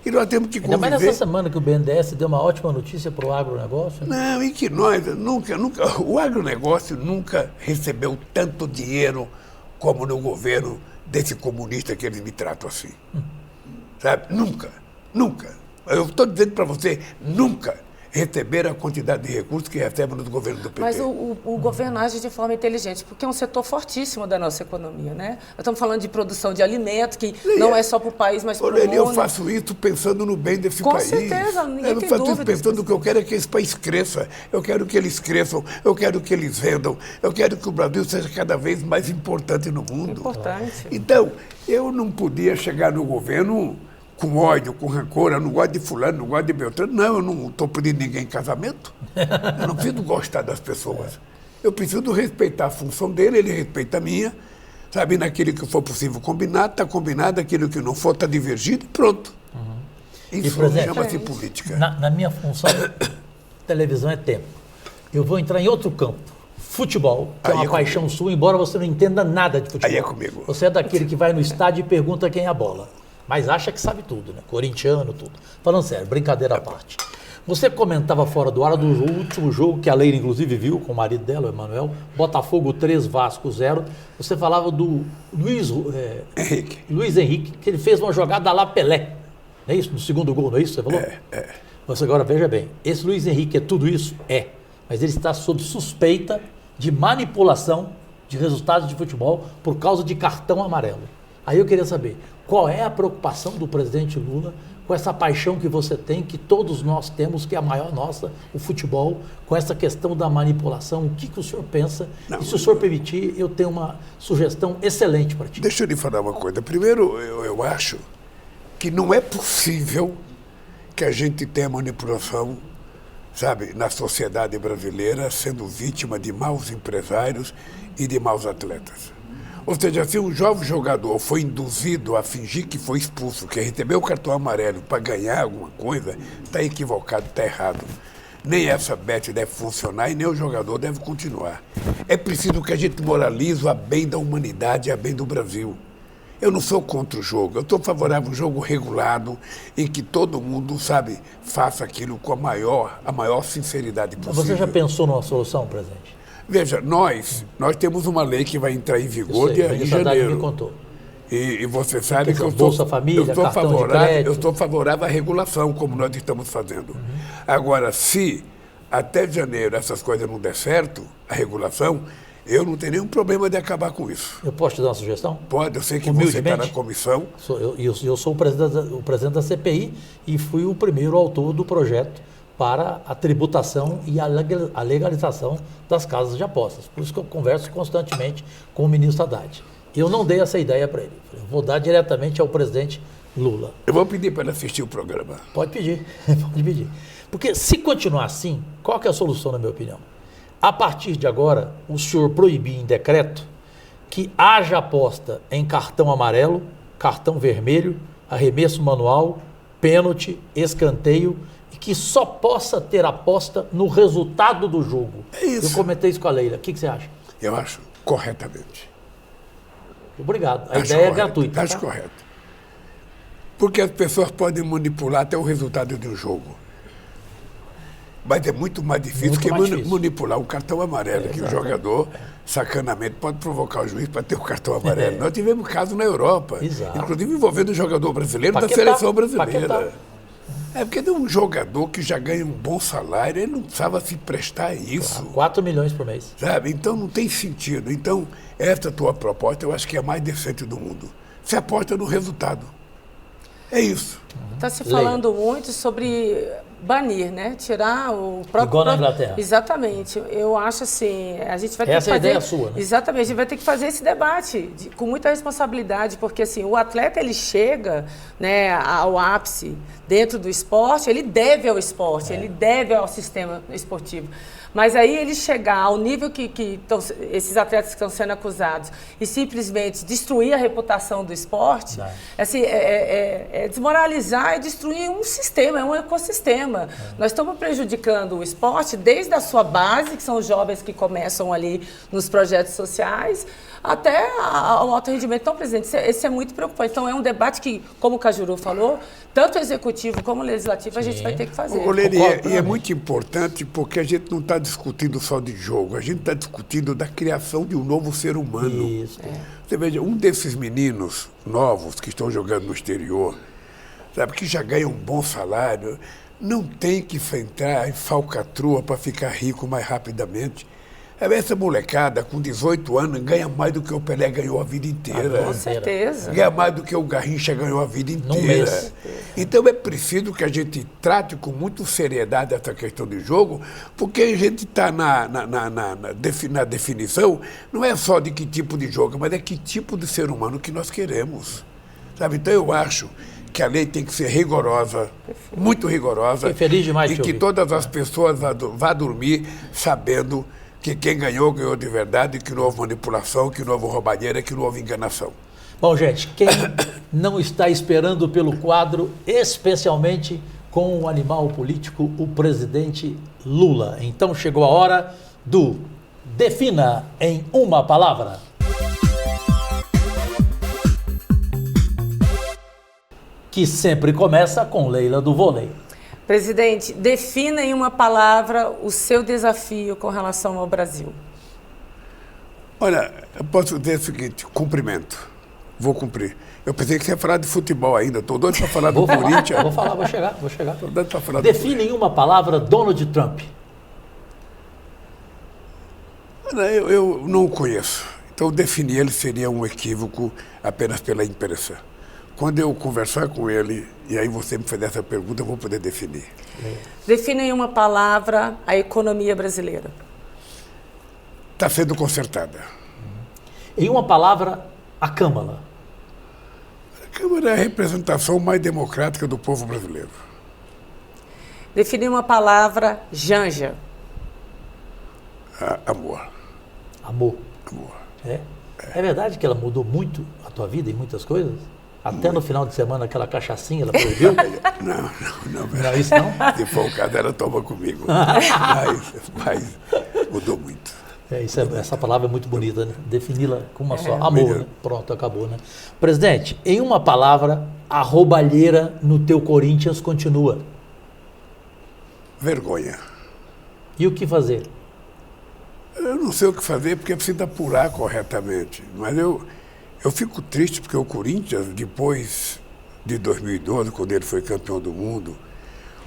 [SPEAKER 5] E nós temos que conviver...
[SPEAKER 3] Ainda mais nessa semana que o BNDES deu uma ótima notícia para o agronegócio.
[SPEAKER 5] Não, e que nós o agronegócio nunca recebeu tanto dinheiro como no governo desse comunista que eles me tratam assim. Sabe? Nunca. Eu estou dizendo para você, nunca receberam a quantidade de recursos que recebem no governo do PT.
[SPEAKER 4] Mas o governo age de forma inteligente, porque é um setor fortíssimo da nossa economia, né? Nós estamos falando de produção de alimentos, que não é só para o país, mas para o mundo.
[SPEAKER 5] Eu faço isso pensando no bem desse país.
[SPEAKER 4] Com certeza, ninguém
[SPEAKER 5] tem dúvida. Eu faço isso pensando que eu quero é que esse país cresça. Eu quero que eles cresçam, eu quero que eles vendam, eu quero que o Brasil seja cada vez mais importante no mundo.
[SPEAKER 4] Importante.
[SPEAKER 5] Então, eu não podia chegar no governo com ódio, com rancor, eu não gosto de fulano, não gosto de Beltrano. Não, eu não estou pedindo ninguém em casamento. Eu não preciso gostar das pessoas. Eu preciso respeitar a função dele, ele respeita a minha. Sabe, naquilo que for possível combinar, está combinado, aquilo que não for está divergido e pronto. Isso chama-se política.
[SPEAKER 3] Na minha função, televisão é tempo. Eu vou entrar em outro campo. Futebol, que é uma paixão sua, embora você não entenda nada de futebol.
[SPEAKER 5] Aí é comigo.
[SPEAKER 3] Você é daquele que vai no estádio e pergunta quem é a bola. Mas acha que sabe tudo, né? Corintiano, tudo. Falando sério, brincadeira à parte. Você comentava fora do ar do último jogo, que a Leila inclusive viu com o marido dela, o Emanuel, Botafogo 3, Vasco 0. Você falava do Luiz Henrique, que ele fez uma jogada lá Pelé. Não é isso? No segundo gol, não é isso que você falou? Você agora veja bem, esse Luiz Henrique é tudo isso? É. Mas ele está sob suspeita de manipulação de resultados de futebol por causa de cartão amarelo. Aí eu queria saber, qual é a preocupação do presidente Lula com essa paixão que você tem, que todos nós temos, que é a maior nossa, o futebol, com essa questão da manipulação? O que o senhor pensa? E se o senhor permitir, eu tenho uma sugestão excelente para ti.
[SPEAKER 5] Deixa eu lhe falar uma coisa. Primeiro, eu acho que não é possível que a gente tenha manipulação, sabe, na sociedade brasileira, sendo vítima de maus empresários e de maus atletas. Ou seja, se um jovem jogador foi induzido a fingir que foi expulso, que recebeu o cartão amarelo para ganhar alguma coisa, está equivocado, está errado. Nem essa bet deve funcionar e nem o jogador deve continuar. É preciso que a gente moralize a bem da humanidade e a bem do Brasil. Eu não sou contra o jogo, eu estou favorável a um jogo regulado, em que todo mundo, sabe, faça aquilo com a maior sinceridade possível.
[SPEAKER 3] Você já pensou numa solução, presidente?
[SPEAKER 5] Veja, nós temos uma lei que vai entrar em vigor em janeiro.
[SPEAKER 3] Me contou.
[SPEAKER 5] E você sabe que eu
[SPEAKER 3] Bolsa Família, cartão de crédito.
[SPEAKER 5] Eu estou favorável à regulação, como nós estamos fazendo. Agora, se até janeiro essas coisas não der certo, a regulação, eu não tenho nenhum problema de acabar com isso.
[SPEAKER 3] Eu posso te dar uma sugestão?
[SPEAKER 5] Pode, eu sei que você está na comissão.
[SPEAKER 3] Eu sou o presidente da CPI e fui o primeiro autor do projeto para a tributação e a legalização das casas de apostas. Por isso que eu converso constantemente com o ministro Haddad. Eu não dei essa ideia para ele. Eu vou dar diretamente ao presidente Lula.
[SPEAKER 5] Eu vou pedir para ele assistir o programa.
[SPEAKER 3] Pode pedir, pode pedir. Porque se continuar assim, qual que é a solução, na minha opinião? A partir de agora, o senhor proibir em decreto que haja aposta em cartão amarelo, cartão vermelho, arremesso manual, pênalti, escanteio, e que só possa ter aposta no resultado do jogo.
[SPEAKER 5] É isso.
[SPEAKER 3] Eu comentei isso com a Leila. O que você acha?
[SPEAKER 5] Eu acho corretamente.
[SPEAKER 3] Obrigado. A ideia é gratuita.
[SPEAKER 5] Acho correto. Porque as pessoas podem manipular até o resultado de um jogo. Mas é muito mais difícil
[SPEAKER 3] Muito
[SPEAKER 5] que
[SPEAKER 3] mais difícil.
[SPEAKER 5] manipular um cartão amarelo, que o jogador, sacanamente, pode provocar o juiz para ter o cartão amarelo. Nós tivemos caso na Europa,
[SPEAKER 3] Exato.
[SPEAKER 5] inclusive envolvendo o jogador brasileiro
[SPEAKER 3] Paquetá,
[SPEAKER 5] da seleção brasileira.
[SPEAKER 3] Paquetá.
[SPEAKER 5] É porque tem um jogador que já ganha um bom salário, ele não precisava se prestar a isso.
[SPEAKER 3] 4 milhões por mês.
[SPEAKER 5] Sabe? Então não tem sentido. Então, essa tua proposta eu acho que é a mais decente do mundo. Você aposta no resultado. É isso.
[SPEAKER 4] Está se falando muito sobre banir, né? Tirar o próprio...
[SPEAKER 3] Igual na Inglaterra.
[SPEAKER 4] Exatamente. Eu acho assim, a gente vai ter
[SPEAKER 3] Essa
[SPEAKER 4] que
[SPEAKER 3] é a
[SPEAKER 4] fazer...
[SPEAKER 3] ideia sua, né?
[SPEAKER 4] Exatamente, a gente vai ter que fazer esse debate com muita responsabilidade, porque assim, o atleta, ele chega, né, ao ápice dentro do esporte, ele deve ao esporte, ele deve ao sistema esportivo. Mas aí ele chegar ao nível que esses atletas que estão sendo acusados e simplesmente destruir a reputação do esporte, assim, é desmoralizar e destruir um sistema, é um ecossistema. Nós estamos prejudicando o esporte desde a sua base, que são os jovens que começam ali nos projetos sociais, até ao alto rendimento. Então, presidente, esse é muito preocupante. Então, é um debate que, como o Cajuru falou, tanto o executivo como o legislativo, a gente vai ter que fazer.
[SPEAKER 5] E é muito importante porque a gente não está discutindo só de jogo, a gente está discutindo da criação de um novo ser humano.
[SPEAKER 3] Isso.
[SPEAKER 5] Você veja, um desses meninos novos que estão jogando no exterior, sabe, que já ganham um bom salário, não tem que entrar em falcatrua para ficar rico mais rapidamente. Essa molecada, com 18 anos, ganha mais do que o Pelé ganhou a vida inteira.
[SPEAKER 4] Com certeza.
[SPEAKER 5] Ganha mais do que o Garrincha ganhou a vida
[SPEAKER 3] Num
[SPEAKER 5] inteira.
[SPEAKER 3] mês.
[SPEAKER 5] Então é preciso que a gente trate com muita seriedade essa questão de jogo, porque a gente está na definição, não é só de que tipo de jogo, mas é que tipo de ser humano que nós queremos. Sabe? Então eu acho que a lei tem que ser rigorosa, muito rigorosa.
[SPEAKER 3] Fiquei feliz demais
[SPEAKER 5] e
[SPEAKER 3] de
[SPEAKER 5] que
[SPEAKER 3] ouvir.
[SPEAKER 5] todas as pessoas vá dormir sabendo que quem ganhou, ganhou de verdade, que não houve manipulação, que não houve roubalheira, que não houve enganação.
[SPEAKER 3] Bom, gente, quem não está esperando pelo quadro, especialmente com o animal político, o presidente Lula. Então chegou a hora do Defina em uma palavra. Que sempre começa com Leila do vôlei.
[SPEAKER 4] Presidente, defina em uma palavra o seu desafio com relação ao Brasil.
[SPEAKER 5] Olha, eu posso dizer o seguinte, cumprimento. Vou cumprir. Eu pensei que você ia falar de futebol ainda. Estou doido para falar do Corinthians.
[SPEAKER 3] Vou falar, vou chegar.
[SPEAKER 5] Estou doido para falar
[SPEAKER 3] Defina em uma palavra Donald Trump.
[SPEAKER 5] Olha, eu não o conheço. Então, definir ele seria um equívoco apenas pela impressão. Quando eu conversar com ele, e aí você me fizer essa pergunta, eu vou poder definir.
[SPEAKER 4] Defina em uma palavra a economia brasileira.
[SPEAKER 5] Está sendo consertada.
[SPEAKER 3] Em uma palavra, a Câmara.
[SPEAKER 5] A Câmara é a representação mais democrática do povo brasileiro.
[SPEAKER 4] Defina em uma palavra Janja.
[SPEAKER 5] Amor.
[SPEAKER 3] Amor.
[SPEAKER 5] Amor.
[SPEAKER 3] É verdade que ela mudou muito a tua vida em muitas coisas? Até no final de semana, aquela cachaçinha, ela proibiu?
[SPEAKER 5] Não.
[SPEAKER 3] Não é isso não?
[SPEAKER 5] Se for o caso, ela toma comigo. Mas mudou muito.
[SPEAKER 3] Essa palavra é muito bonita, né? Defini-la com uma só. Amor, né? Pronto, acabou, né? Presidente, em uma palavra, a roubalheira no teu Corinthians continua.
[SPEAKER 5] Vergonha.
[SPEAKER 3] E o que fazer?
[SPEAKER 5] Eu não sei o que fazer porque precisa apurar corretamente. Mas eu fico triste porque o Corinthians, depois de 2012, quando ele foi campeão do mundo,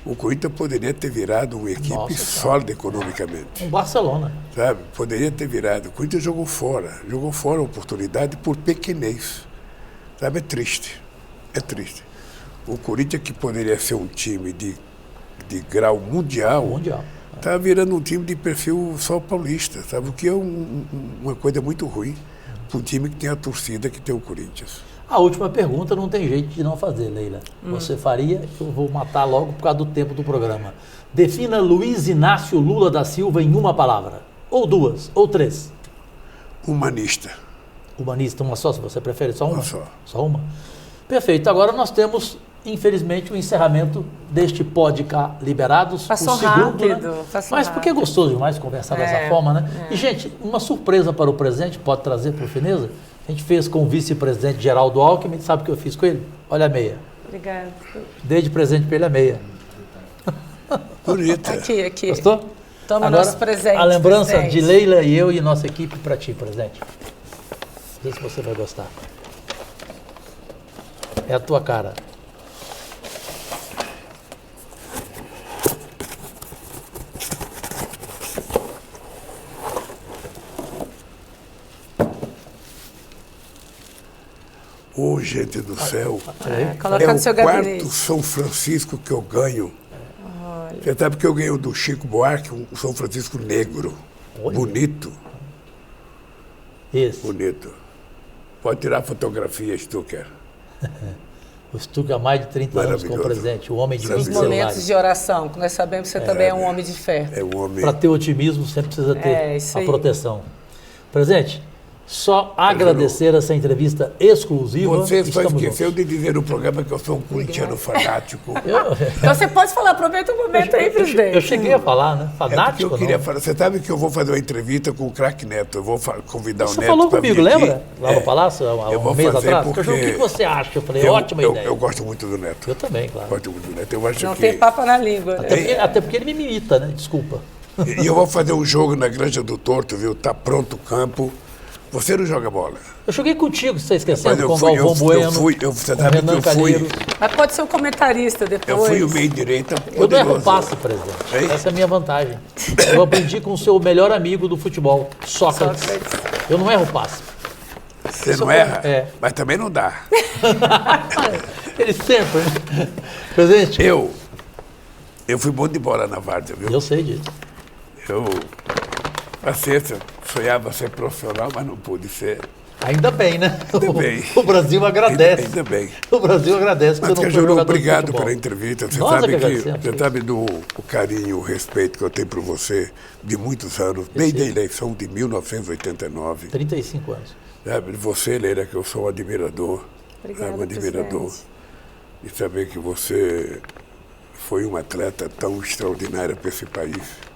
[SPEAKER 5] o Corinthians poderia ter virado uma equipe sólida economicamente.
[SPEAKER 3] Um Barcelona.
[SPEAKER 5] Sabe? Poderia ter virado. O Corinthians jogou fora a oportunidade por pequenez. Sabe? É triste. É triste. O Corinthians, que poderia ser um time de grau mundial. Está virando um time de perfil só paulista, sabe? O que é uma coisa muito ruim para um time que tem a torcida que tem o Corinthians.
[SPEAKER 3] A última pergunta não tem jeito de não fazer, Leila. Você faria? Eu vou matar logo por causa do tempo do programa. Defina Luiz Inácio Lula da Silva em uma palavra. Ou duas, ou três.
[SPEAKER 5] Humanista.
[SPEAKER 3] Humanista, uma só? Se você prefere só uma?
[SPEAKER 5] Uma só.
[SPEAKER 3] Só uma? Perfeito. Agora nós temos, infelizmente, o encerramento deste podcast Liberados.
[SPEAKER 4] Passou
[SPEAKER 3] o segundo,
[SPEAKER 4] rápido.
[SPEAKER 3] né?
[SPEAKER 4] Passou
[SPEAKER 3] Mas porque é gostoso demais conversar dessa forma, né? E, gente, uma surpresa para o presidente, pode trazer para o Fineza? A gente fez com o vice-presidente Geraldo Alckmin, sabe o que eu fiz com ele? Olha a meia.
[SPEAKER 4] Obrigada.
[SPEAKER 3] Dei de presente para ele a meia.
[SPEAKER 5] Bonita.
[SPEAKER 4] Aqui.
[SPEAKER 3] Gostou?
[SPEAKER 4] Toma
[SPEAKER 3] Agora,
[SPEAKER 4] nosso presente.
[SPEAKER 3] a lembrança
[SPEAKER 4] presente.
[SPEAKER 3] de Leila e eu e nossa equipe para ti, presente. Não sei se você vai gostar. É a tua cara.
[SPEAKER 5] Ô, gente do céu.
[SPEAKER 4] Coloca
[SPEAKER 5] É
[SPEAKER 4] no seu
[SPEAKER 5] o quarto
[SPEAKER 4] gabinete.
[SPEAKER 5] São Francisco que eu ganho. Você sabe que eu ganhei do Chico Buarque, um São Francisco negro.
[SPEAKER 3] Olha.
[SPEAKER 5] Bonito,
[SPEAKER 3] Esse.
[SPEAKER 5] bonito. Pode tirar fotografia, Stucker.
[SPEAKER 3] O Stuck há mais de 30 anos com o
[SPEAKER 5] Maravilhoso.
[SPEAKER 3] presente. O homem de 20
[SPEAKER 5] Maravilhoso.
[SPEAKER 4] Momentos
[SPEAKER 3] celulares.
[SPEAKER 4] de oração, que nós sabemos que você também é um homem de fé.
[SPEAKER 5] É um homem.
[SPEAKER 3] Para ter otimismo, sempre precisa ter
[SPEAKER 4] isso
[SPEAKER 3] a
[SPEAKER 4] aí.
[SPEAKER 3] proteção. Presente, só agradecer essa entrevista exclusiva.
[SPEAKER 5] Você só
[SPEAKER 3] Estamos
[SPEAKER 5] esqueceu
[SPEAKER 3] juntos.
[SPEAKER 5] de dizer no programa que eu sou um corintiano fanático.
[SPEAKER 4] Então você pode falar, aproveita o momento aí, presidente.
[SPEAKER 3] Eu cheguei a falar, né?
[SPEAKER 5] É porque
[SPEAKER 3] Fanático,
[SPEAKER 5] eu queria
[SPEAKER 3] não?
[SPEAKER 5] falar. Você sabe que eu vou fazer uma entrevista com o craque Neto. Eu vou convidar o
[SPEAKER 3] Você
[SPEAKER 5] Neto.
[SPEAKER 3] falou
[SPEAKER 5] pra
[SPEAKER 3] comigo,
[SPEAKER 5] vir aqui.
[SPEAKER 3] lembra? Lá no Palácio, há
[SPEAKER 5] eu vou
[SPEAKER 3] um mês
[SPEAKER 5] fazer
[SPEAKER 3] atrás.
[SPEAKER 5] porque
[SPEAKER 3] Eu falei, o que você acha? Eu falei, ótima ideia.
[SPEAKER 5] Eu gosto muito do Neto.
[SPEAKER 3] Eu também, claro.
[SPEAKER 5] Gosto muito do Neto. Eu acho
[SPEAKER 4] Não
[SPEAKER 5] que...
[SPEAKER 4] tem papo na língua, né?
[SPEAKER 3] Até porque ele me imita, né? Desculpa.
[SPEAKER 5] E eu vou fazer um jogo na Granja do Torto, viu? Tá pronto o campo. Você não joga bola.
[SPEAKER 3] Eu joguei contigo, você está esquecendo,
[SPEAKER 5] Mas
[SPEAKER 3] com o Galvão Bueno,
[SPEAKER 5] você
[SPEAKER 3] com o
[SPEAKER 5] sabe que
[SPEAKER 3] Renan
[SPEAKER 5] eu fui.
[SPEAKER 3] Calheiros.
[SPEAKER 4] Mas pode ser um comentarista depois.
[SPEAKER 5] Eu fui o meio-direita
[SPEAKER 3] Eu não erro
[SPEAKER 5] poderoso.
[SPEAKER 3] passe, presidente.
[SPEAKER 5] Hein?
[SPEAKER 3] Essa é a minha vantagem. Eu aprendi com o seu melhor amigo do futebol, Sócrates. Eu não erro passe.
[SPEAKER 5] Você não erra,
[SPEAKER 3] É.
[SPEAKER 5] mas também não dá.
[SPEAKER 3] Ele sempre, né? Presidente,
[SPEAKER 5] Eu fui bom de bola na Várzea, viu?
[SPEAKER 3] eu sei disso.
[SPEAKER 5] Eu, na sexta, sonhava ser profissional, mas não pude ser.
[SPEAKER 3] Ainda bem, né?
[SPEAKER 5] Ainda bem.
[SPEAKER 3] O Brasil agradece.
[SPEAKER 5] Ainda bem.
[SPEAKER 3] O Brasil agradece que
[SPEAKER 5] Mas,
[SPEAKER 3] você não foi
[SPEAKER 5] Cajuru,
[SPEAKER 3] jogador de
[SPEAKER 5] obrigado
[SPEAKER 3] futebol.
[SPEAKER 5] pela entrevista. Você
[SPEAKER 3] Nós
[SPEAKER 5] sabe
[SPEAKER 3] é que agradecemos.
[SPEAKER 5] você sabe do o carinho, o respeito que eu tenho por você de muitos anos, desde a
[SPEAKER 3] sei.
[SPEAKER 5] eleição de 1989.
[SPEAKER 3] 35 anos.
[SPEAKER 5] Sabe, você, Leila, que eu sou um admirador.
[SPEAKER 4] Obrigada,
[SPEAKER 5] sabe, um admirador.
[SPEAKER 4] presidente.
[SPEAKER 5] E saber que você foi uma atleta tão extraordinária para esse país.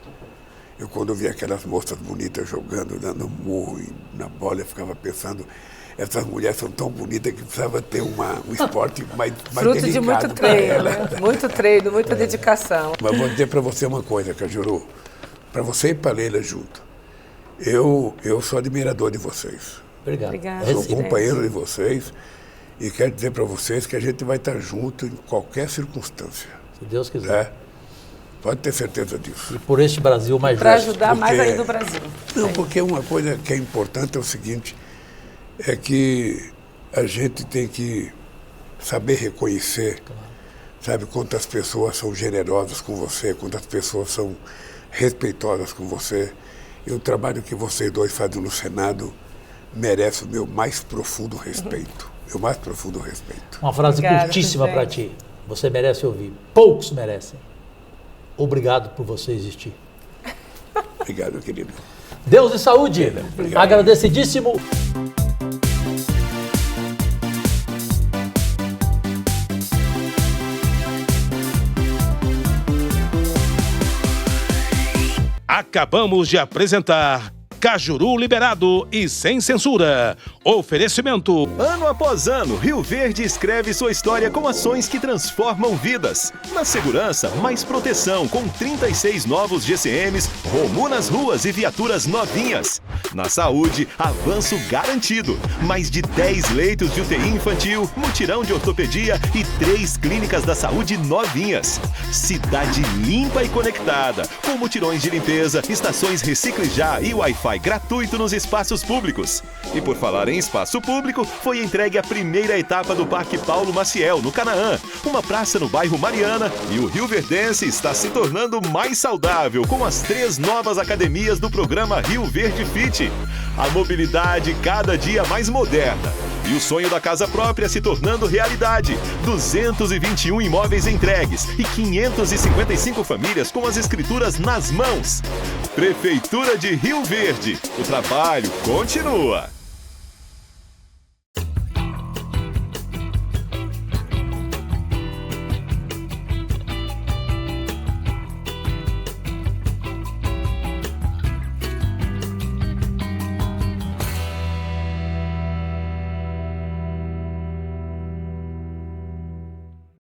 [SPEAKER 5] Eu, quando vi aquelas moças bonitas jogando, dando murro na bola, eu ficava pensando, essas mulheres são tão bonitas que precisava ter um esporte mais
[SPEAKER 4] Fruto de
[SPEAKER 5] delicado
[SPEAKER 4] muito
[SPEAKER 5] pra
[SPEAKER 4] treino,
[SPEAKER 5] ela.
[SPEAKER 4] né? Muito treino, muita dedicação.
[SPEAKER 5] Mas vou dizer para você uma coisa, Cajuru. Para você e para Leila junto. Eu sou admirador de vocês.
[SPEAKER 3] Obrigado.
[SPEAKER 4] Obrigada.
[SPEAKER 5] Sou
[SPEAKER 4] Presidente.
[SPEAKER 5] companheiro de vocês e quero dizer para vocês que a gente vai estar junto em qualquer circunstância.
[SPEAKER 3] Se Deus quiser.
[SPEAKER 5] Né? Pode ter certeza disso.
[SPEAKER 3] E por este Brasil mais
[SPEAKER 4] Para
[SPEAKER 3] justo.
[SPEAKER 4] ajudar mais
[SPEAKER 5] Porque-
[SPEAKER 4] ainda o Brasil.
[SPEAKER 5] Não, porque uma coisa que é importante é o seguinte, é que a gente tem que saber reconhecer, sabe, quantas pessoas são generosas com você, quantas pessoas são respeitosas com você. E o trabalho que vocês dois fazem no Senado merece o meu mais profundo respeito. Meu mais profundo respeito.
[SPEAKER 3] Uma frase
[SPEAKER 4] Obrigada,
[SPEAKER 3] curtíssima para
[SPEAKER 4] presidente.
[SPEAKER 3] ti. Você merece ouvir. Poucos merecem. Obrigado por você existir.
[SPEAKER 5] Obrigado, querido.
[SPEAKER 3] Deus e saúde.
[SPEAKER 5] Obrigado.
[SPEAKER 3] Agradecidíssimo.
[SPEAKER 1] Acabamos de apresentar Cajuru Liberado e Sem Censura. Oferecimento.
[SPEAKER 2] Ano após ano, Rio Verde escreve sua história com ações que transformam vidas. Na segurança, mais proteção, com 36 novos GCMs, Romu nas ruas e viaturas novinhas. Na saúde, avanço garantido. Mais de 10 leitos de UTI infantil, mutirão de ortopedia e 3 clínicas da saúde novinhas. Cidade limpa e conectada, com mutirões de limpeza, estações Recicle Já e Wi-Fi gratuito nos espaços públicos. E por falar em espaço público, foi entregue a primeira etapa do Parque Paulo Maciel, no Canaã, uma praça no bairro Mariana, e o Rio Verdense está se tornando mais saudável com as 3 novas academias do programa Rio Verde Fit. A mobilidade cada dia mais moderna. E o sonho da casa própria se tornando realidade. 221 imóveis entregues e 555 famílias com as escrituras nas mãos. Prefeitura de Rio Verde. O trabalho continua.